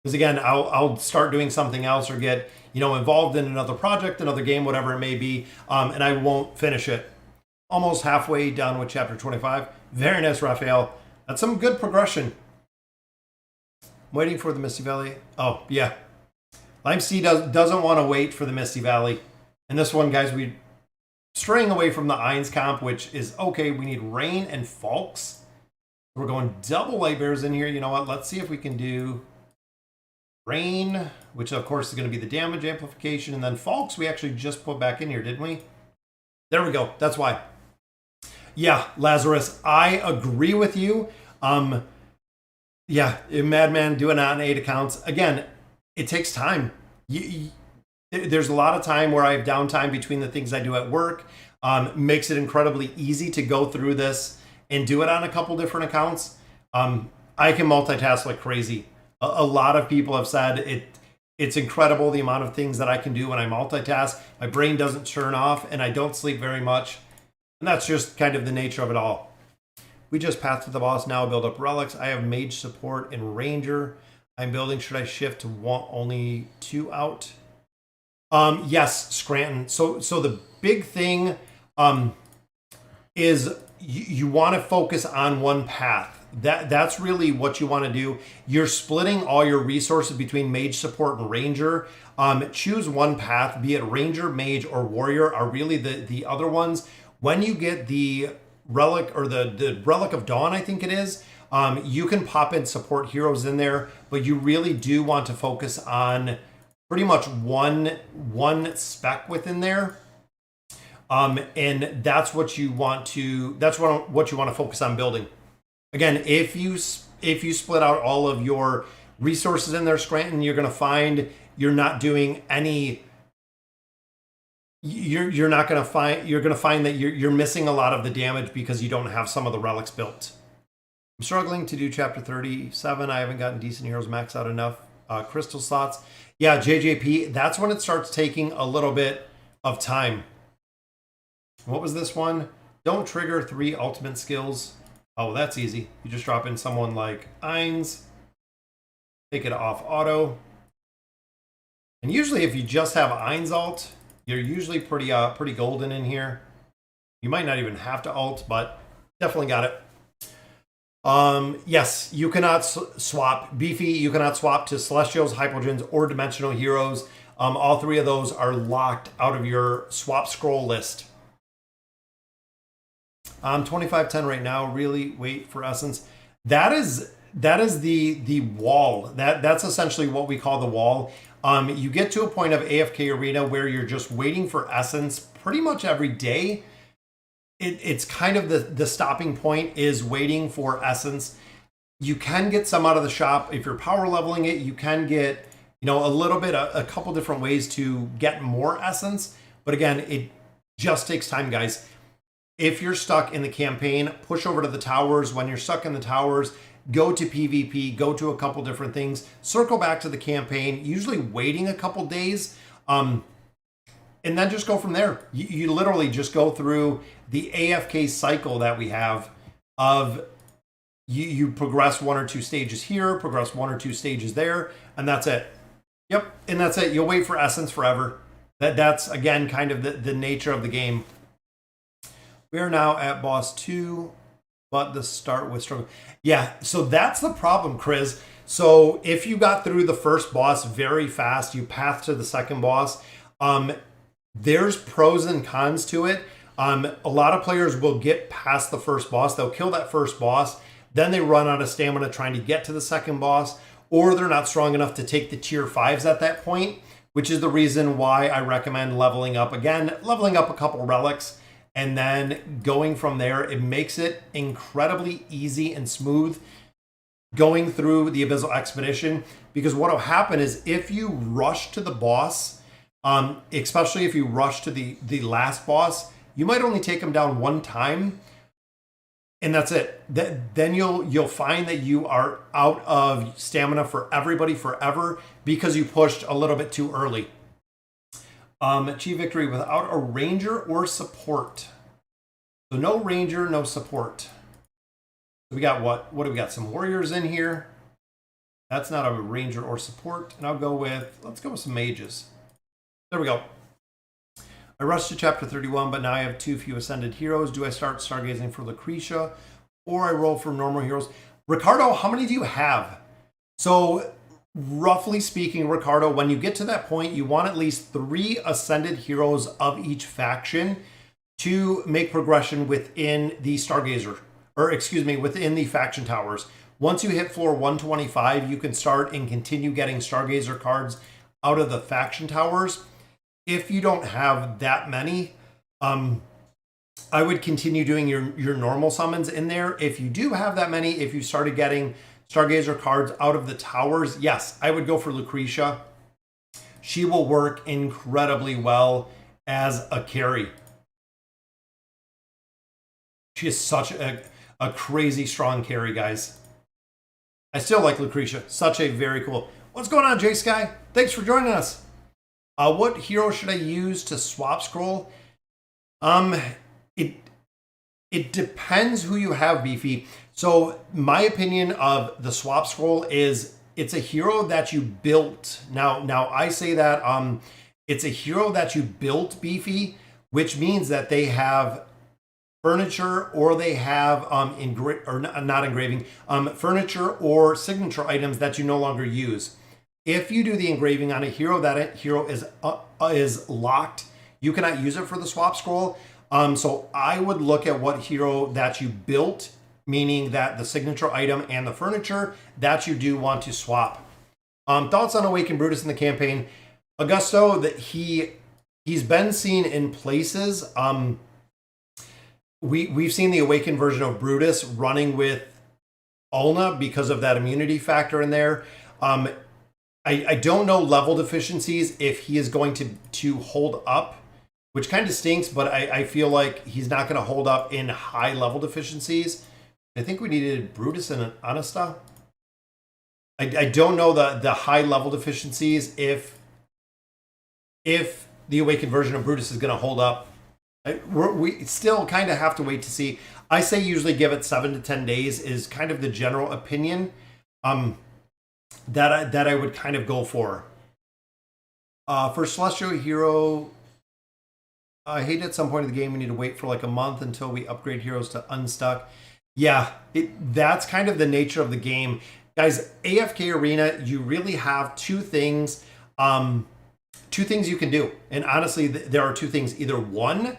Because again, I'll start doing something else or get, involved in another project, another game, whatever it may be, and I won't finish it. Almost halfway done with chapter 25. Very nice, Raphael. That's some good progression. I'm waiting for the Misty Valley. Oh, yeah. Lime C doesn't want to wait for the Misty Valley. And this one, guys, we're straying away from the Eins comp, which is okay. We need Rain and Falks. We're going double light bears in here. You know what? Let's see if we can do Rain, which of course is going to be the damage amplification. And then Falks we actually just put back in here, didn't we? There we go. That's why. Yeah, Lazarus, I agree with you. Yeah, Madman doing it on 8 accounts. Again, it takes time. There's a lot of time where I have downtime between the things I do at work. Makes it incredibly easy to go through this and do it on a couple different accounts. I can multitask like crazy. A lot of people have said it's incredible the amount of things that I can do when I multitask. My brain doesn't turn off and I don't sleep very much. And that's just kind of the nature of it all. We just passed to the boss, now build up relics. I have mage support and ranger. I'm building, should I shift to only 2 out? Yes, Scranton. So the big thing is you want to focus on one path. That's really what you want to do. You're splitting all your resources between mage support and ranger. Choose one path, be it ranger, mage, or warrior are really the other ones. When you get the relic or the relic of dawn, I think it is, you can pop in support heroes in there, but you really do want to focus on pretty much one spec within there. And that's what you want to focus on building. Again, if you split out all of your resources in there, Scranton, you're going to find you're not doing any. You're going to find that you're missing a lot of the damage because you don't have some of the relics built. I'm struggling to do chapter 37. I haven't gotten decent heroes max out enough crystal slots. Yeah, JJP, that's when it starts taking a little bit of time. What was this one? Don't trigger 3 ultimate skills. Oh, that's easy. You just drop in someone like Eins, take it off auto. And usually if you just have Eins alt, you're usually pretty golden in here. You might not even have to alt, but definitely got it. Yes, you cannot swap. Beefy, you cannot swap to Celestials, Hypogens, or Dimensional Heroes. All 3 of those are locked out of your swap scroll list. 2510 right now. Really wait for Essence. That is the wall. That's essentially what we call the wall. You get to a point of AFK Arena where you're just waiting for Essence pretty much every day. It's kind of the stopping point is waiting for Essence. You can get some out of the shop. If you're power leveling it, you can get, you know, a little bit, a couple different ways to get more essence. But again, it just takes time, guys. If you're stuck in the campaign, push over to the towers. When you're stuck in the towers, go to PvP, go to a couple different things, circle back to the campaign, usually waiting a couple days, and then just go from there. You literally just go through the AFK cycle that we have of you progress 1 or 2 stages here, progress 1 or 2 stages there, and that's it. Yep, and that's it. You'll wait for essence forever. That's, again, kind of the nature of the game. We are now at boss 2, but the start with struggle. Yeah, so that's the problem, Chris. So if you got through the first boss very fast, you path to the second boss, there's pros and cons to it. A lot of players will get past the first boss. They'll kill that first boss. Then they run out of stamina trying to get to the second boss, or they're not strong enough to take the tier 5s at that point, which is the reason why I recommend leveling up. Again, leveling up a couple relics and then going from there. It makes it incredibly easy and smooth going through the Abyssal Expedition, because what will happen is if you rush to the boss, especially if you rush to the last boss, you might only take him down 1 time, and that's it. Then you'll find that you are out of stamina for everybody forever because you pushed a little bit too early. Achieve victory without a ranger or support. So no ranger, no support. We got what do we got? Some warriors in here. That's not a ranger or support. And let's go with some mages. There we go. I rushed to chapter 31, but now I have too few ascended heroes. Do I start stargazing for Lucretia, or I roll for normal heroes? Ricardo, how many do you have? So roughly speaking, Ricardo, when you get to that point, you want at least 3 ascended heroes of each faction to make progression within the Stargazer, or excuse me, within the faction towers. Once you hit floor 125, you can start and continue getting Stargazer cards out of the faction towers. If you don't have that many, I would continue doing your normal summons in there. If you do have that many, if you started getting Stargazer cards out of the towers, yes, I would go for Lucretia. She will work incredibly well as a carry. She is such a crazy strong carry, guys. I still like Lucretia. Such a very cool. What's going on, J Sky? Thanks for joining us. What hero should I use to swap scroll? It depends who you have, Beefy. So my opinion of the swap scroll is it's a hero that you built. Now I say that it's a hero that you built, Beefy, which means that they have furniture, or they have furniture or signature items that you no longer use. If you do the engraving on a hero, that hero is locked, you cannot use it for the swap scroll. So I would look at what hero that you built, meaning that the signature item and the furniture that you do want to swap. Thoughts on Awakened Brutus in the campaign? Augusto, that he's been seen in places. We've seen the Awakened version of Brutus running with Ulna because of that immunity factor in there. I don't know level deficiencies if he is going to hold up, which kind of stinks, but I feel like he's not going to hold up in high level deficiencies. I think we needed Brutus and Anasta. I don't know the high level deficiencies if the Awakened version of Brutus is going to hold up. We still kind of have to wait to see. I say usually give it 7 to 10 days is kind of the general opinion. That I would kind of go for. For Celestial Hero, I hate at some point in the game we need to wait for like a month until we upgrade heroes to unstuck. Yeah, that's kind of the nature of the game. Guys, AFK Arena, you really have 2 things. 2 things you can do. And honestly, there are 2 things. Either 1,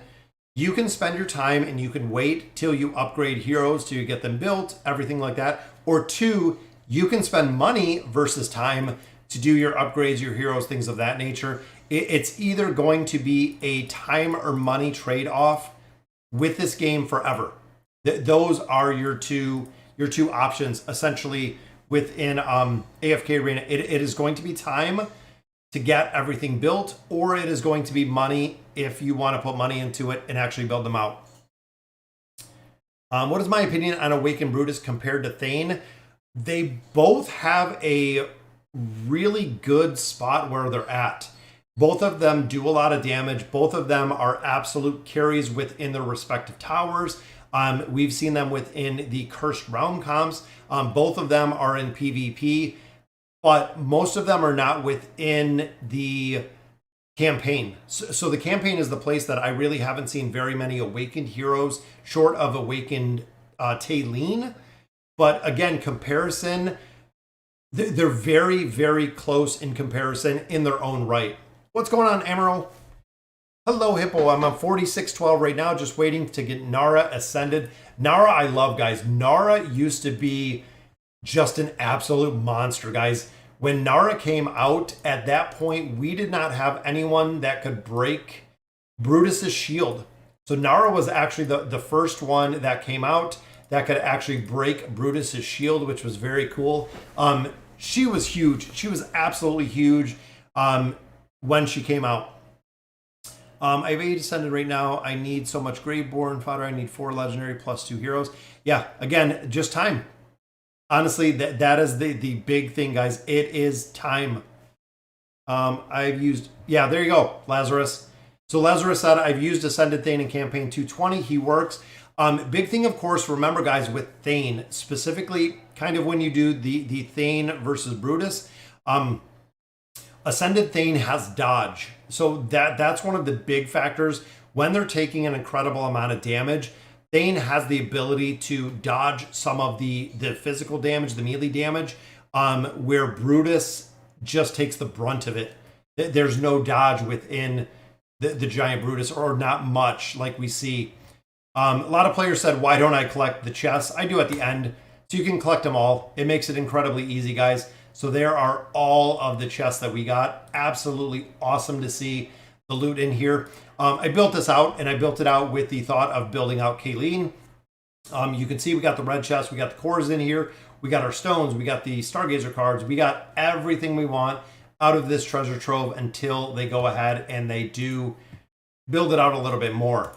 you can spend your time and you can wait till you upgrade heroes till you get them built, everything like that. Or 2, you can spend money versus time to do your upgrades, your heroes, things of that nature. It's either going to be a time or money trade-off with this game forever. Those are your two your two options essentially within AFK Arena. It is going to be time to get everything built, or it is going to be money if you want to put money into it and actually build them out. What is my opinion on Awakened Brutus compared to Thane? They both have a really good spot where they're at. Both of them do a lot of damage. Both of them are absolute carries within their respective towers. We've seen them within the Cursed Realm comps. Both of them are in PvP, but most of them are not within the campaign. So the campaign is the place that I really haven't seen very many Awakened heroes, short of Awakened Kaelen. But again, comparison, they're very, very close in comparison in their own right. What's going on, Emerald? Hello, Hippo. I'm on 4612 right now, just waiting to get Nara ascended. Nara, I love, guys. Nara used to be just an absolute monster, guys. When Nara came out, at that point, we did not have anyone that could break Brutus's shield. So Nara was actually the first one that came out that could actually break Brutus's shield, which was very cool. She was huge. She was absolutely huge when she came out. I have 8 ascended right now. I need so much Graveborn fodder. I need 4 legendary plus 2 heroes. Yeah, again, just time. Honestly, that is the big thing, guys. It is time. I've used, yeah, there you go, Lazarus. So Lazarus said, I've used Ascended Thane in campaign 220. He works. Big thing, of course, remember, guys, with Thane, specifically kind of when you do the Thane versus Brutus, Ascended Thane has dodge. So that's one of the big factors. When they're taking an incredible amount of damage, Thane has the ability to dodge some of the physical damage, the melee damage, where Brutus just takes the brunt of it. There's no dodge within the giant Brutus, or not much like we see. A lot of players said, why don't I collect the chests? I do at the end, so you can collect them all. It makes it incredibly easy, guys. So there are all of the chests that we got. Absolutely awesome to see the loot in here. I built this out, and I built it out with the thought of building out Kaelen. You can see we got the red chest, we got the cores in here, we got our stones, we got the Stargazer cards, we got everything we want out of this treasure trove until they go ahead and they do build it out a little bit more.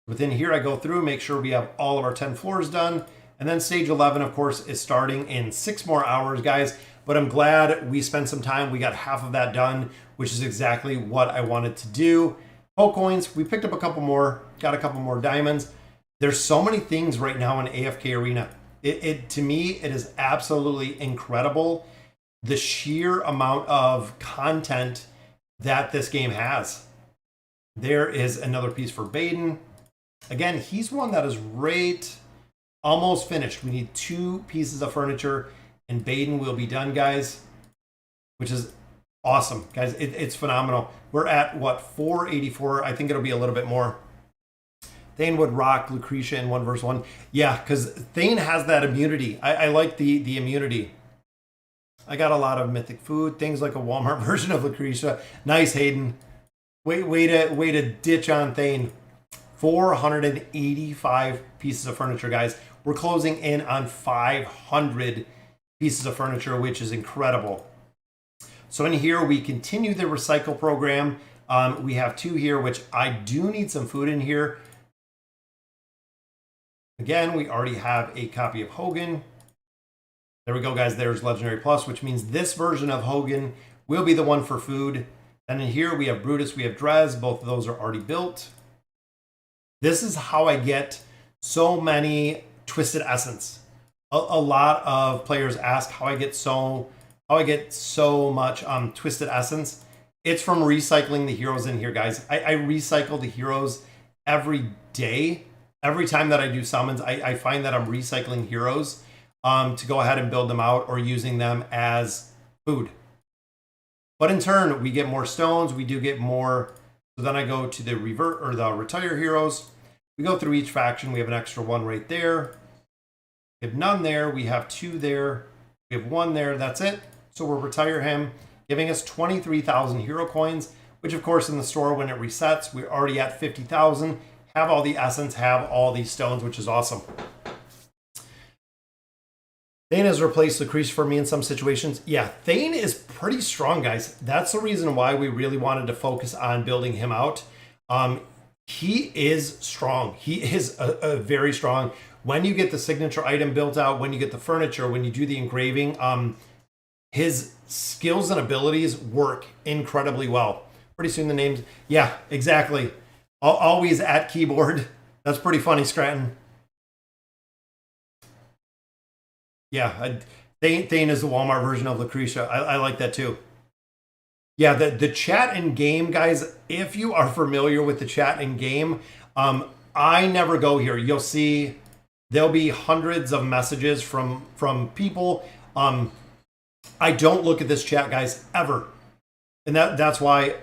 Within here, I go through, make sure we have all of our 10 floors done. And then stage 11, of course, is starting in 6 more hours, guys. But I'm glad we spent some time. We got half of that done, which is exactly what I wanted to do. Poke coins, we picked up a couple more, got a couple more diamonds. There's so many things right now in AFK Arena. To me, it is absolutely incredible, the sheer amount of content that this game has. There is another piece for Baden. Again, he's one that is right, almost finished. We need 2 pieces of furniture, and Baden will be done, guys, which is awesome, guys. It's phenomenal. We're at, what, 484? I think it'll be a little bit more. Thane would rock Lucretia in 1v1. Yeah, because Thane has that immunity. I like the immunity. I got a lot of mythic food, things like a Walmart version of Lucretia. Nice, Hayden. Way to ditch on Thane. 485 pieces of furniture, guys. We're closing in on 500 pieces of furniture, which is incredible. So in here, we continue the recycle program. We have 2 here, which I do need some food in here. Again, we already have a copy of Hogan. There we go, guys. There's Legendary Plus, which means this version of Hogan will be the one for food. And in here, we have Brutus, we have Drez. Both of those are already built. This is how I get so many Twisted Essence. A lot of players ask how I get so much Twisted Essence. It's from recycling the heroes in here, guys. I recycle the heroes every day. Every time that I do summons, I find that I'm recycling heroes to go ahead and build them out or using them as food. But in turn, we get more stones. We do get more. So then I go to the revert or the retire heroes. We go through each faction. We have an extra 1 right there. We have none there. We have 2 there. We have 1 there. That's it. So we'll retire him, giving us 23,000 hero coins, which of course in the store, when it resets, we're already at 50,000. Have all the essence, have all these stones, which is awesome. Thane has replaced Lucretia for me in some situations. Yeah, Thane is pretty strong, guys. That's the reason why we really wanted to focus on building him out. He is strong. He is a very strong. When you get the signature item built out, when you get the furniture, when you do the engraving, his skills and abilities work incredibly well. Pretty soon the names, yeah, exactly. Always at keyboard. That's pretty funny, Scranton. Yeah, Thane is the Walmart version of Lucretia. I like that too. Yeah, the chat in game, guys, if you are familiar with the chat in game, I never go here. You'll see there'll be hundreds of messages from people. I don't look at this chat, guys, ever. And that's why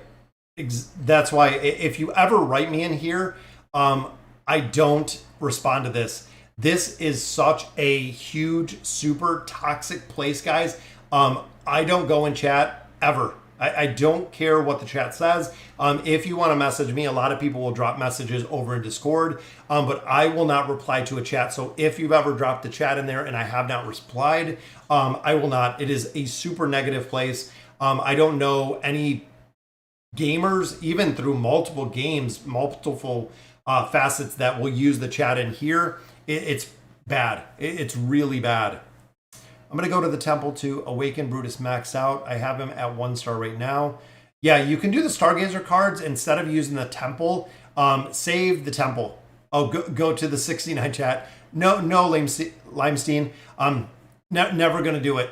if you ever write me in here, I don't respond to this. This is such a huge, super toxic place, guys. I don't go in chat ever. I don't care what the chat says. If you want to message me, a lot of people will drop messages over in Discord, but I will not reply to a chat. So if you've ever dropped the chat in there and I have not replied, I will not. It is a super negative place. I don't know any gamers, even through multiple games, multiple facets that will use the chat in here. It's bad. It's really bad. I'm going to go to the temple to awaken Brutus max out. I have him at 1 star right now. Yeah, you can do the Stargazer cards instead of using the temple. Save the temple. Oh, go to the 69 chat. No, Limestein. Never going to do it.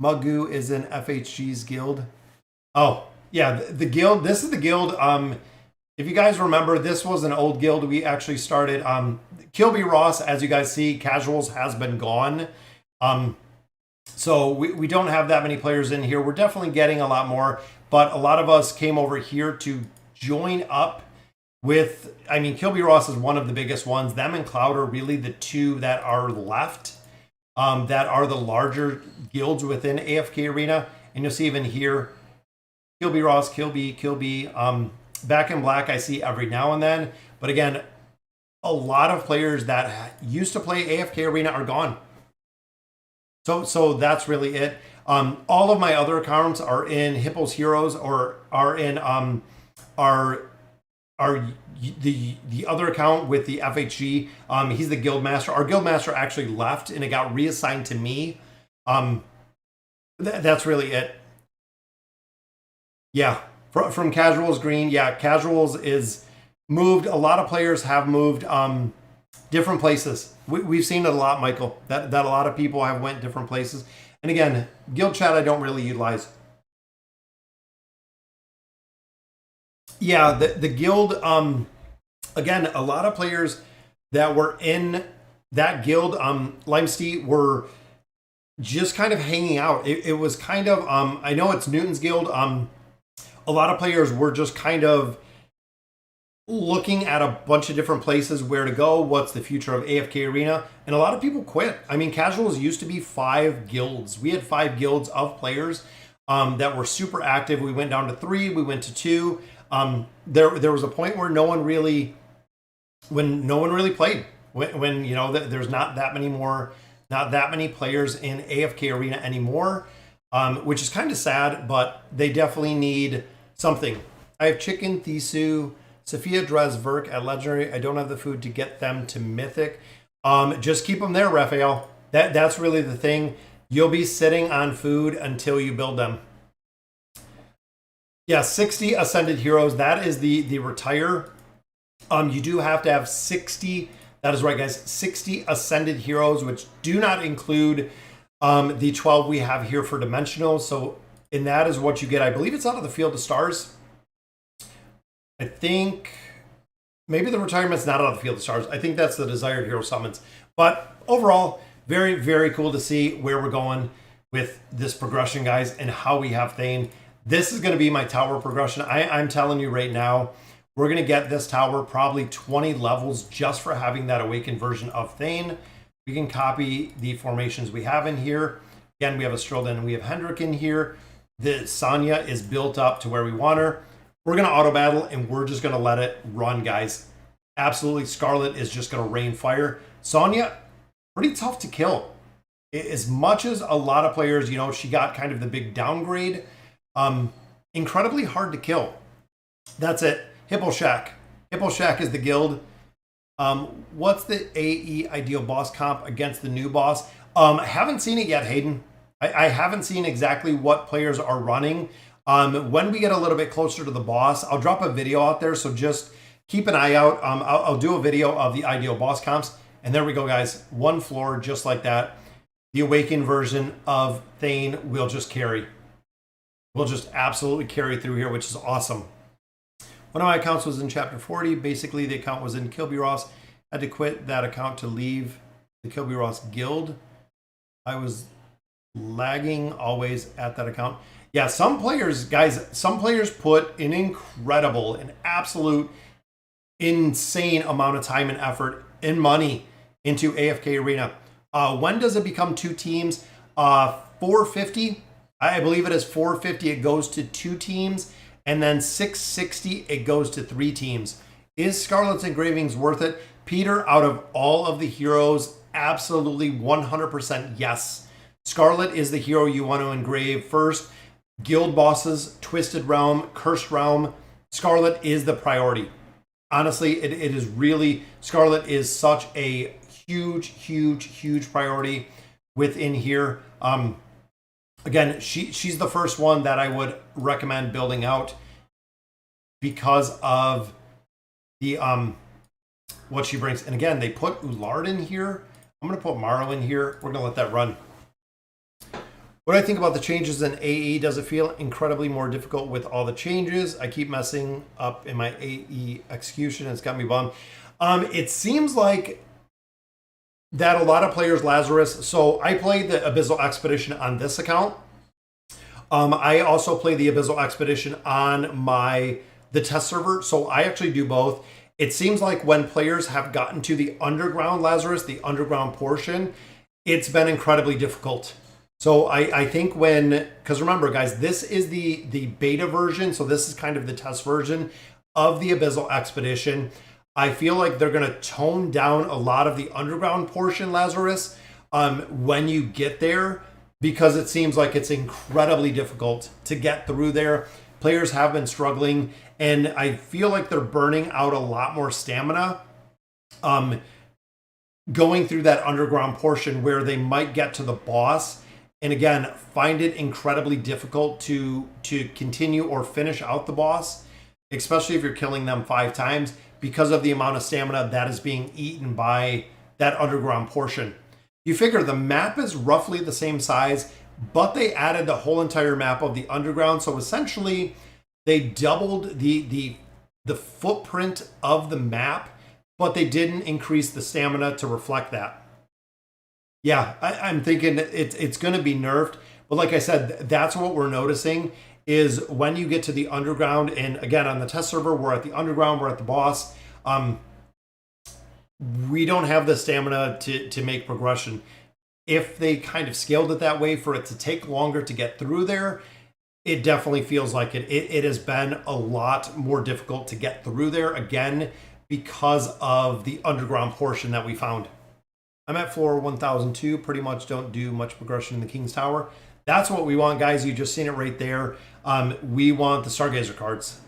Mugu is in FHG's guild. Oh, yeah, the guild. This is the guild. If you guys remember, this was an old guild. We actually started. Kilby Ross, as you guys see, casuals has been gone. So we don't have that many players in here. We're definitely getting a lot more, but a lot of us came over here to join up with, I mean, Kilby Ross is one of the biggest ones. Them and Cloud are really the two that are left, that are the larger guilds within AFK Arena. And you'll see even here, Kilby Ross, Kilby, Back in Black I see every now and then. But again, a lot of players that used to play AFK Arena are gone. So that's really it. All of my other accounts are in Hippo's Heroes or are in the other account with the FHG. He's the guild master. Our guild master actually left and it got reassigned to me. That's really it. Yeah, from casuals green. Yeah, casuals is moved. A lot of players have moved different places. We've seen it a lot, Michael, that a lot of people have went different places. And again, guild chat I don't really utilize. Yeah, the guild, again, a lot of players that were in that guild, Limestein, were just kind of hanging out. It was kind of, I know it's Newton's guild. A lot of players were just kind of looking at a bunch of different places where to go, what's the future of AFK Arena, and a lot of people quit. I mean, casuals used to be 5 guilds. We had 5 guilds of players that were super active. We went down to 3, we went to 2. There was a point where no one really played. When you know there's not that many players in AFK Arena anymore, which is kind of sad, but they definitely need something. I have Chicken, Thisu, Sophia Dresverk at Legendary. I don't have the food to get them to Mythic. Just keep them there, Raphael. That's really the thing. You'll be sitting on food until you build them. Yeah, 60 Ascended Heroes. That is the retire. You do have to have 60. That is right, guys. 60 Ascended Heroes, which do not include the 12 we have here for Dimensional. So, and that is what you get. I believe it's out of the Field of Stars. I think maybe the retirement's not out of the Field of Stars. I think that's the Desired Hero Summons. But overall, very, very cool to see where we're going with this progression, guys, and how we have Thane. This is going to be my tower progression. I'm telling you right now, we're going to get this tower probably 20 levels just for having that awakened version of Thane. We can copy the formations we have in here. Again, we have Estrelda and we have Hendrik in here. The Sonia is built up to where we want her. We're going to auto battle and we're just going to let it run, guys. Absolutely, Scarlett is just going to rain fire. Sonia, pretty tough to kill. As much as a lot of players, you know, she got kind of the big downgrade, incredibly hard to kill. That's it. Hippo Shack. Hippo Shack is the guild. What's the AE ideal boss comp against the new boss? I haven't seen it yet, Hayden. I haven't seen exactly what players are running. When we get a little bit closer to the boss, I'll drop a video out there, so just keep an eye out. I'll do a video of the ideal boss comps, and there we go, guys. One floor, just like that. The awakened version of Thane will just carry. We'll just absolutely carry through here, which is awesome. One of my accounts was in chapter 40. Basically, the account was in Kilby Ross. I had to quit that account to leave the Kilby Ross guild. I was lagging always at that account. Yeah, some players, guys, some players put an absolute insane amount of time and effort and money into AFK Arena. When does it become 2 teams? 450. I believe it is 450. It goes to 2 teams. And then 660, it goes to 3 teams. Is Scarlett's engravings worth it? Peter, out of all of the heroes, absolutely 100% yes. Scarlett is the hero you want to engrave first. Guild bosses, Twisted Realm, Cursed Realm, Scarlett is the priority. Honestly, it is really, Scarlett is such a huge priority within here. Again, she's the first one that I would recommend building out because of the what she brings. And again, they put Ullard in here. I'm going to put Morrow in here. We're going to let that run. What do I think about the changes in AE? Does it feel incredibly more difficult with all the changes? I keep messing up in my AE execution. It's got me bummed. It seems like that a lot of players, Lazarus. So I played the Abyssal Expedition on this account. I also play the Abyssal Expedition on the test server. So I actually do both. It seems like when players have gotten to the underground, Lazarus, the underground portion, it's been incredibly difficult. So I think because remember, guys, this is the beta version. So this is kind of the test version of the Abyssal Expedition. I feel like they're going to tone down a lot of the underground portion, Lazarus, when you get there, because it seems like it's incredibly difficult to get through there. Players have been struggling, and I feel like they're burning out a lot more stamina going through that underground portion where they might get to the boss. And again, find it incredibly difficult to continue or finish out the boss, especially if you're killing them 5 times, because of the amount of stamina that is being eaten by that underground portion. You figure the map is roughly the same size, but they added the whole entire map of the underground. So essentially, they doubled the footprint of the map, but they didn't increase the stamina to reflect that. Yeah, I'm thinking it's going to be nerfed. But like I said, that's what we're noticing is when you get to the underground. And again, on the test server, we're at the underground, we're at the boss. We don't have the stamina to make progression. If they kind of scaled it that way for it to take longer to get through there, it definitely feels like it. It has been a lot more difficult to get through there, again, because of the underground portion that we found. I'm at floor 1002, pretty much don't do much progression in the King's Tower. That's what we want, guys. You just seen it right there. We want the Stargazer cards.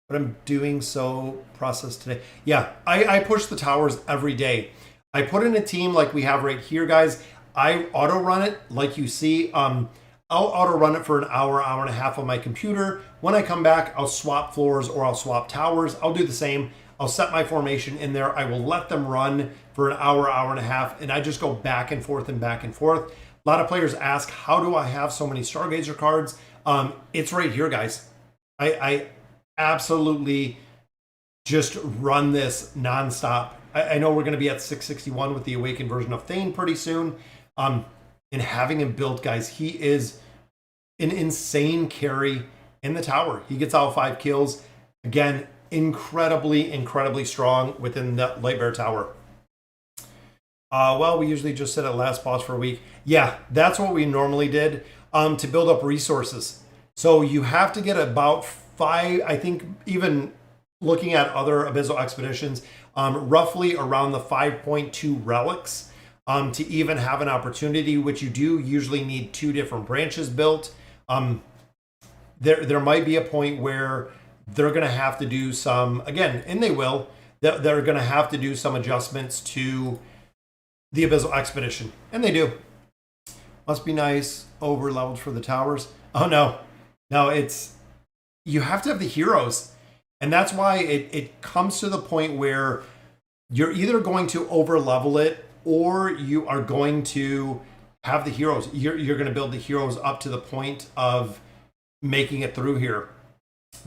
But I'm doing so process today. Yeah, I push the towers every day. I put in a team like we have right here, guys. I auto run it like you see. I'll auto run it for an hour and a half on my computer. When I come back, I'll swap floors or I'll swap towers. I'll do the same. I'll set my formation in there. I will let them run for an hour and a half, and I just go back and forth and back and forth. A lot of players ask, how do I have so many Stargazer cards? It's right here, guys. I absolutely just run this nonstop. I know we're going to be at 661 with the Awakened version of Thane pretty soon. And having him built, guys, he is an insane carry in the tower. He gets all 5 kills. Again, incredibly strong within the Light Bear Tower. Well, we usually just sit at last boss for a week. Yeah, that's what we normally did to build up resources. So you have to get about 5, I think, even looking at other Abyssal Expeditions, roughly around the 5.2 relics to even have an opportunity, which you do usually need 2 different branches built. There might be a point where they're going to have to do some, again, and they will, they're going to have to do some adjustments to the Abyssal Expedition. And they do. Must be nice, over leveled for the towers. Oh no, it's, you have to have the heroes. And that's why it comes to the point where you're either going to over level it, or you are going to have the heroes. You're going to build the heroes up to the point of making it through here.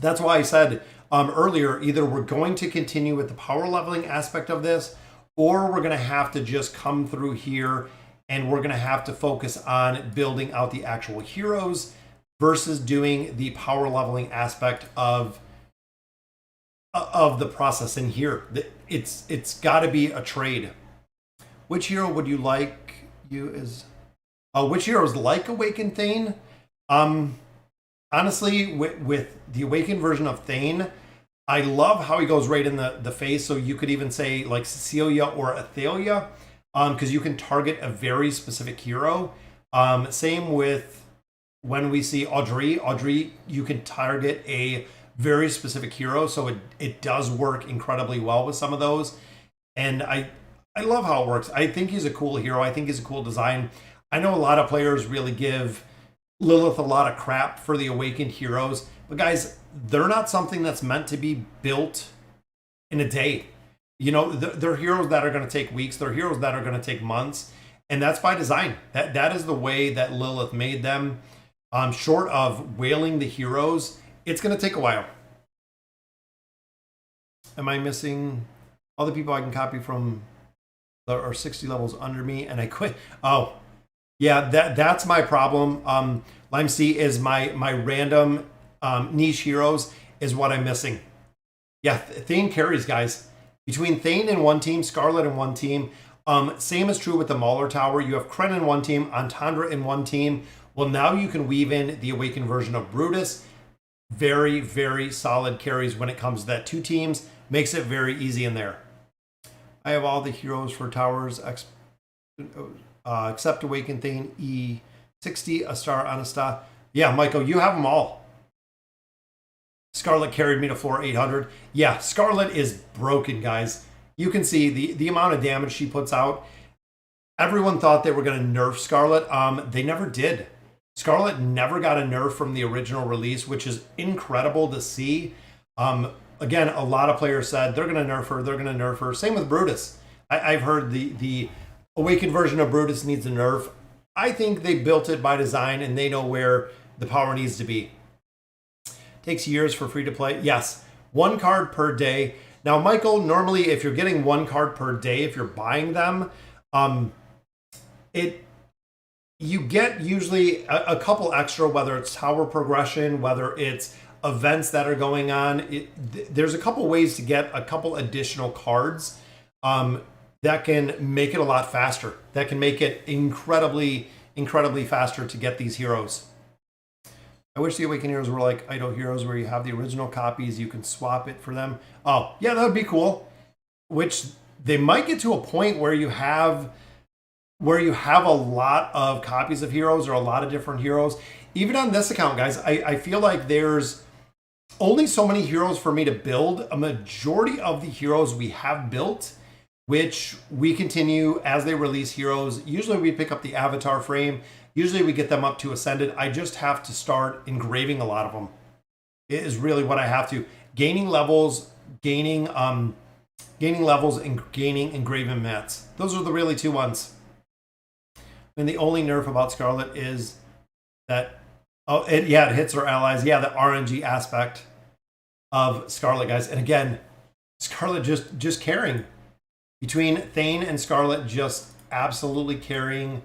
That's why I said earlier, either we're going to continue with the power leveling aspect of this, or we're going to have to just come through here and we're going to have to focus on building out the actual heroes versus doing the power leveling aspect of the process in here. It's got to be a trade. Which hero would you like? Which heroes like Awakened Thane? Honestly, with the Awakened version of Thane, I love how he goes right in the face. So you could even say like Cecilia or Athalia, because you can target a very specific hero. Same with when we see Audrey. Audrey, you can target a very specific hero. So it does work incredibly well with some of those. And I love how it works. I think he's a cool hero. I think he's a cool design. I know a lot of players really give Lilith a lot of crap for the Awakened heroes. But guys, they're not something that's meant to be built in a day. You know, they're heroes that are going to take weeks. They're heroes that are going to take months. And that's by design. That is the way that Lilith made them. Short of whaling the heroes, it's going to take a while. Am I missing other people I can copy from that are 60 levels under me and I quit? Oh, yeah, that's my problem. Lime C is my random niche heroes is what I'm missing. Yeah, Thane carries, guys. Between Thane in one team, Scarlett in one team. Same is true with the Mauler Tower. You have Kren in one team, Entendre in one team. Well, now you can weave in the Awakened version of Brutus. Very, very solid carries when it comes to that 2 teams. Makes it very easy in there. I have all the heroes for towers except Awakened Thane E60, a star on a star. Yeah, Michael, you have them all. Scarlett carried me to floor 800. Yeah, Scarlett is broken, guys. You can see the amount of damage she puts out. Everyone thought they were going to nerf Scarlett. They never did. Scarlett never got a nerf from the original release, which is incredible to see. Again, a lot of players said they're going to nerf her. They're going to nerf her. Same with Brutus. I've heard the Awakened version of Brutus needs a nerf. I think they built it by design and they know where the power needs to be. Takes years for free to play. Yes, 1 card per day. Now, Michael, normally if you're getting 1 card per day, if you're buying them, you get usually a couple extra, whether it's tower progression, whether it's events that are going on. There's a couple ways to get a couple additional cards that can make it a lot faster. That can make it incredibly faster to get these heroes. I wish the Awakened heroes were like Idol heroes where you have the original copies, you can swap it for them. Oh, yeah, that would be cool. Which they might get to a point where you have a lot of copies of heroes or a lot of different heroes. Even on this account, guys, I feel like there's only so many heroes for me to build. A majority of the heroes we have built, which we continue as they release heroes. Usually we pick up the avatar frame. Usually we get them up to Ascended. I just have to start engraving a lot of them. It is really what I have to. Gaining levels, gaining levels, and gaining engraving mats. Those are the really 2 ones. And the only nerf about Scarlett is that, it hits her allies. Yeah, the RNG aspect of Scarlett, guys. And again, Scarlett just carrying. Between Thane and Scarlett, just absolutely carrying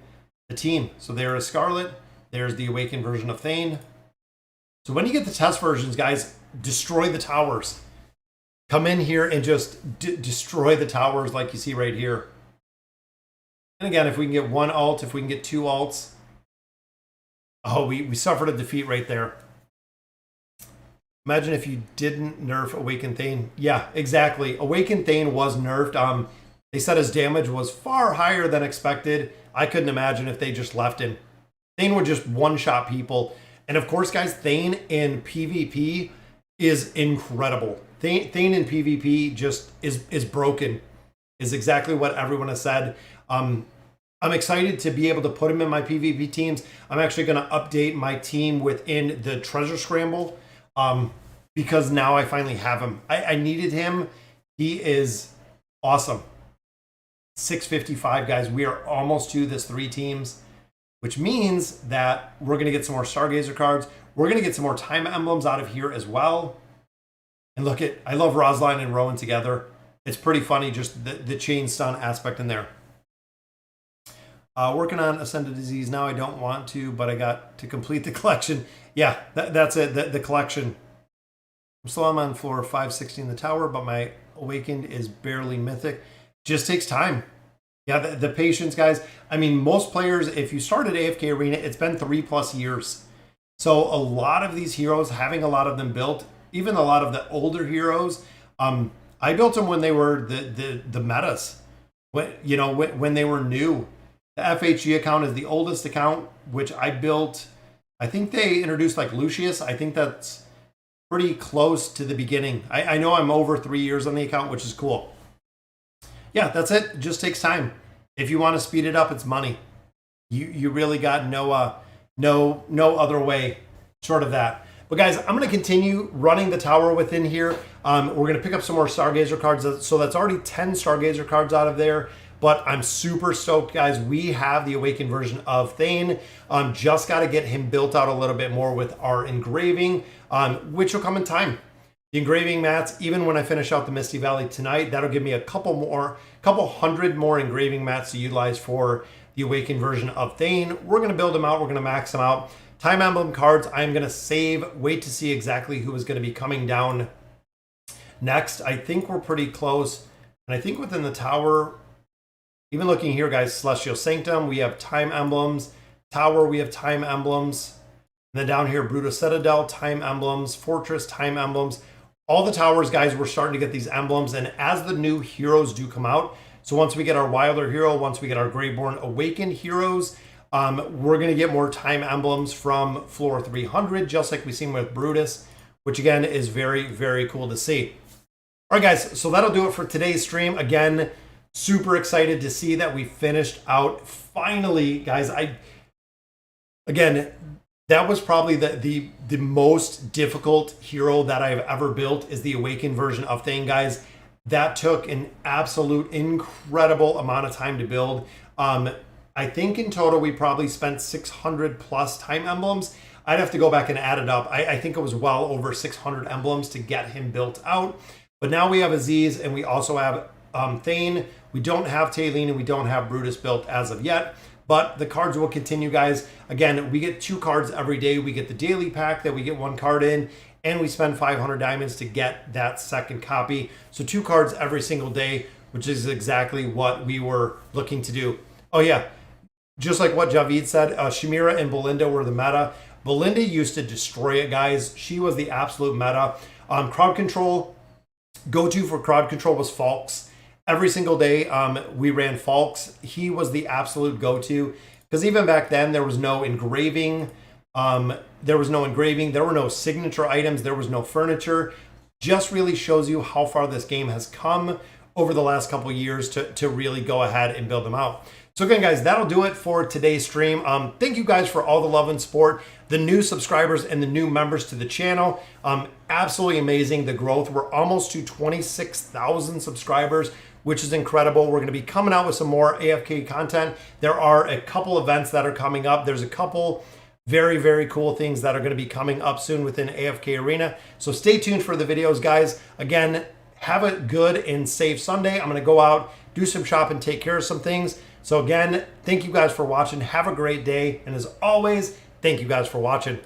the team. So there is Scarlett. There's the Awakened version of Thane. So when you get the test versions, guys, destroy the towers. Come in here and just destroy the towers like you see right here. And again, if we can get 1 alt, if we can get 2 alts. Oh, we suffered a defeat right there. Imagine if you didn't nerf Awakened Thane. Yeah, exactly. Awakened Thane was nerfed. They said his damage was far higher than expected. I couldn't imagine if they just left him. Thane would just one-shot people. And of course, guys, Thane in PvP is incredible. Thane in PvP just is broken, is exactly what everyone has said. I'm excited to be able to put him in my PvP teams. I'm actually going to update my team within the Treasure Scramble because now I finally have him. I needed him. He is awesome. 655, guys. We are almost to this 3 teams, which means that we're going to get some more Stargazer cards. We're going to get some more time emblems out of here as well. And look at, I love Rosline and Rowan together. It's pretty funny, just the chain stun aspect in there. Working on Ascended Disease now. I don't want to, but I got to complete the collection. Yeah, that's it, the collection. I'm still on floor 560 in the tower, but my Awakened is barely mythic. Just takes time. Yeah, the patience, guys. I mean, most players, if you start at AFK Arena, it's been 3+ years. So a lot of these heroes, having a lot of them built, even a lot of the older heroes, I built them when they were the metas, when they were new. The FHG account is the oldest account, which I built. I think they introduced like Lucius. I think that's pretty close to the beginning. I know I'm over 3 years on the account, which is cool. Yeah, that's it. It just takes time. If you want to speed it up, it's money. You really got no other way short of that. But guys, I'm going to continue running the tower within here. We're going to pick up some more Stargazer cards. So that's already 10 Stargazer cards out of there. But I'm super stoked, guys. We have the Awakened version of Thane. Just got to get him built out a little bit more with our engraving, which will come in time. The engraving mats, even when I finish out the Misty Valley tonight, that'll give me a couple hundred more engraving mats to utilize for the Awakened version of Thane. We're going to build them out. We're going to max them out. Time emblem cards, I'm going to save. Wait to see exactly who is going to be coming down next. I think we're pretty close. And I think within the tower, even looking here, guys, Celestial Sanctum, we have time emblems. Tower, we have time emblems. And then down here, Brutus Citadel, time emblems. Fortress, time emblems. All the towers, guys, we're starting to get these emblems. And as the new heroes do come out, so once we get our Wilder hero, once we get our Greyborn Awakened heroes, we're going to get more time emblems from floor 300, just like we've seen with Brutus, which again is very, very cool to see. All right, guys, so that'll do it for today's stream. Again, super excited to see that we finished out finally, guys. That was probably the most difficult hero that I've ever built is the Awakened version of Thane, guys. That took an absolute incredible amount of time to build. I think in total we probably spent 600 plus time emblems. I'd have to go back and add it up. I think it was well over 600 emblems to get him built out. But now we have Aziz and we also have Thane. We don't have Kaelen and we don't have Brutus built as of yet. But the cards will continue, guys. Again, we get 2 cards every day. We get the daily pack that we get 1 card in, and we spend 500 diamonds to get that second copy. So 2 cards every single day, which is exactly what we were looking to do. Oh yeah, just like what Javid said, Shamira and Belinda were the meta. Belinda used to destroy it, guys. She was the absolute meta. Crowd control, go-to for crowd control was Falks. Every single day we ran Falks. He was the absolute go-to because even back then there was no engraving. There were no signature items. There was no furniture. Just really shows you how far this game has come over the last couple of years to really go ahead and build them out. So again, guys, that'll do it for today's stream. Thank you guys for all the love and support, the new subscribers and the new members to the channel. Absolutely amazing, the growth. We're almost to 26,000 subscribers, which is incredible. We're going to be coming out with some more AFK content. There are a couple events that are coming up. There's a couple very, very cool things that are going to be coming up soon within AFK Arena. So stay tuned for the videos, guys. Again, have a good and safe Sunday. I'm going to go out, do some shopping, take care of some things. So again, thank you guys for watching. Have a great day. And as always, thank you guys for watching.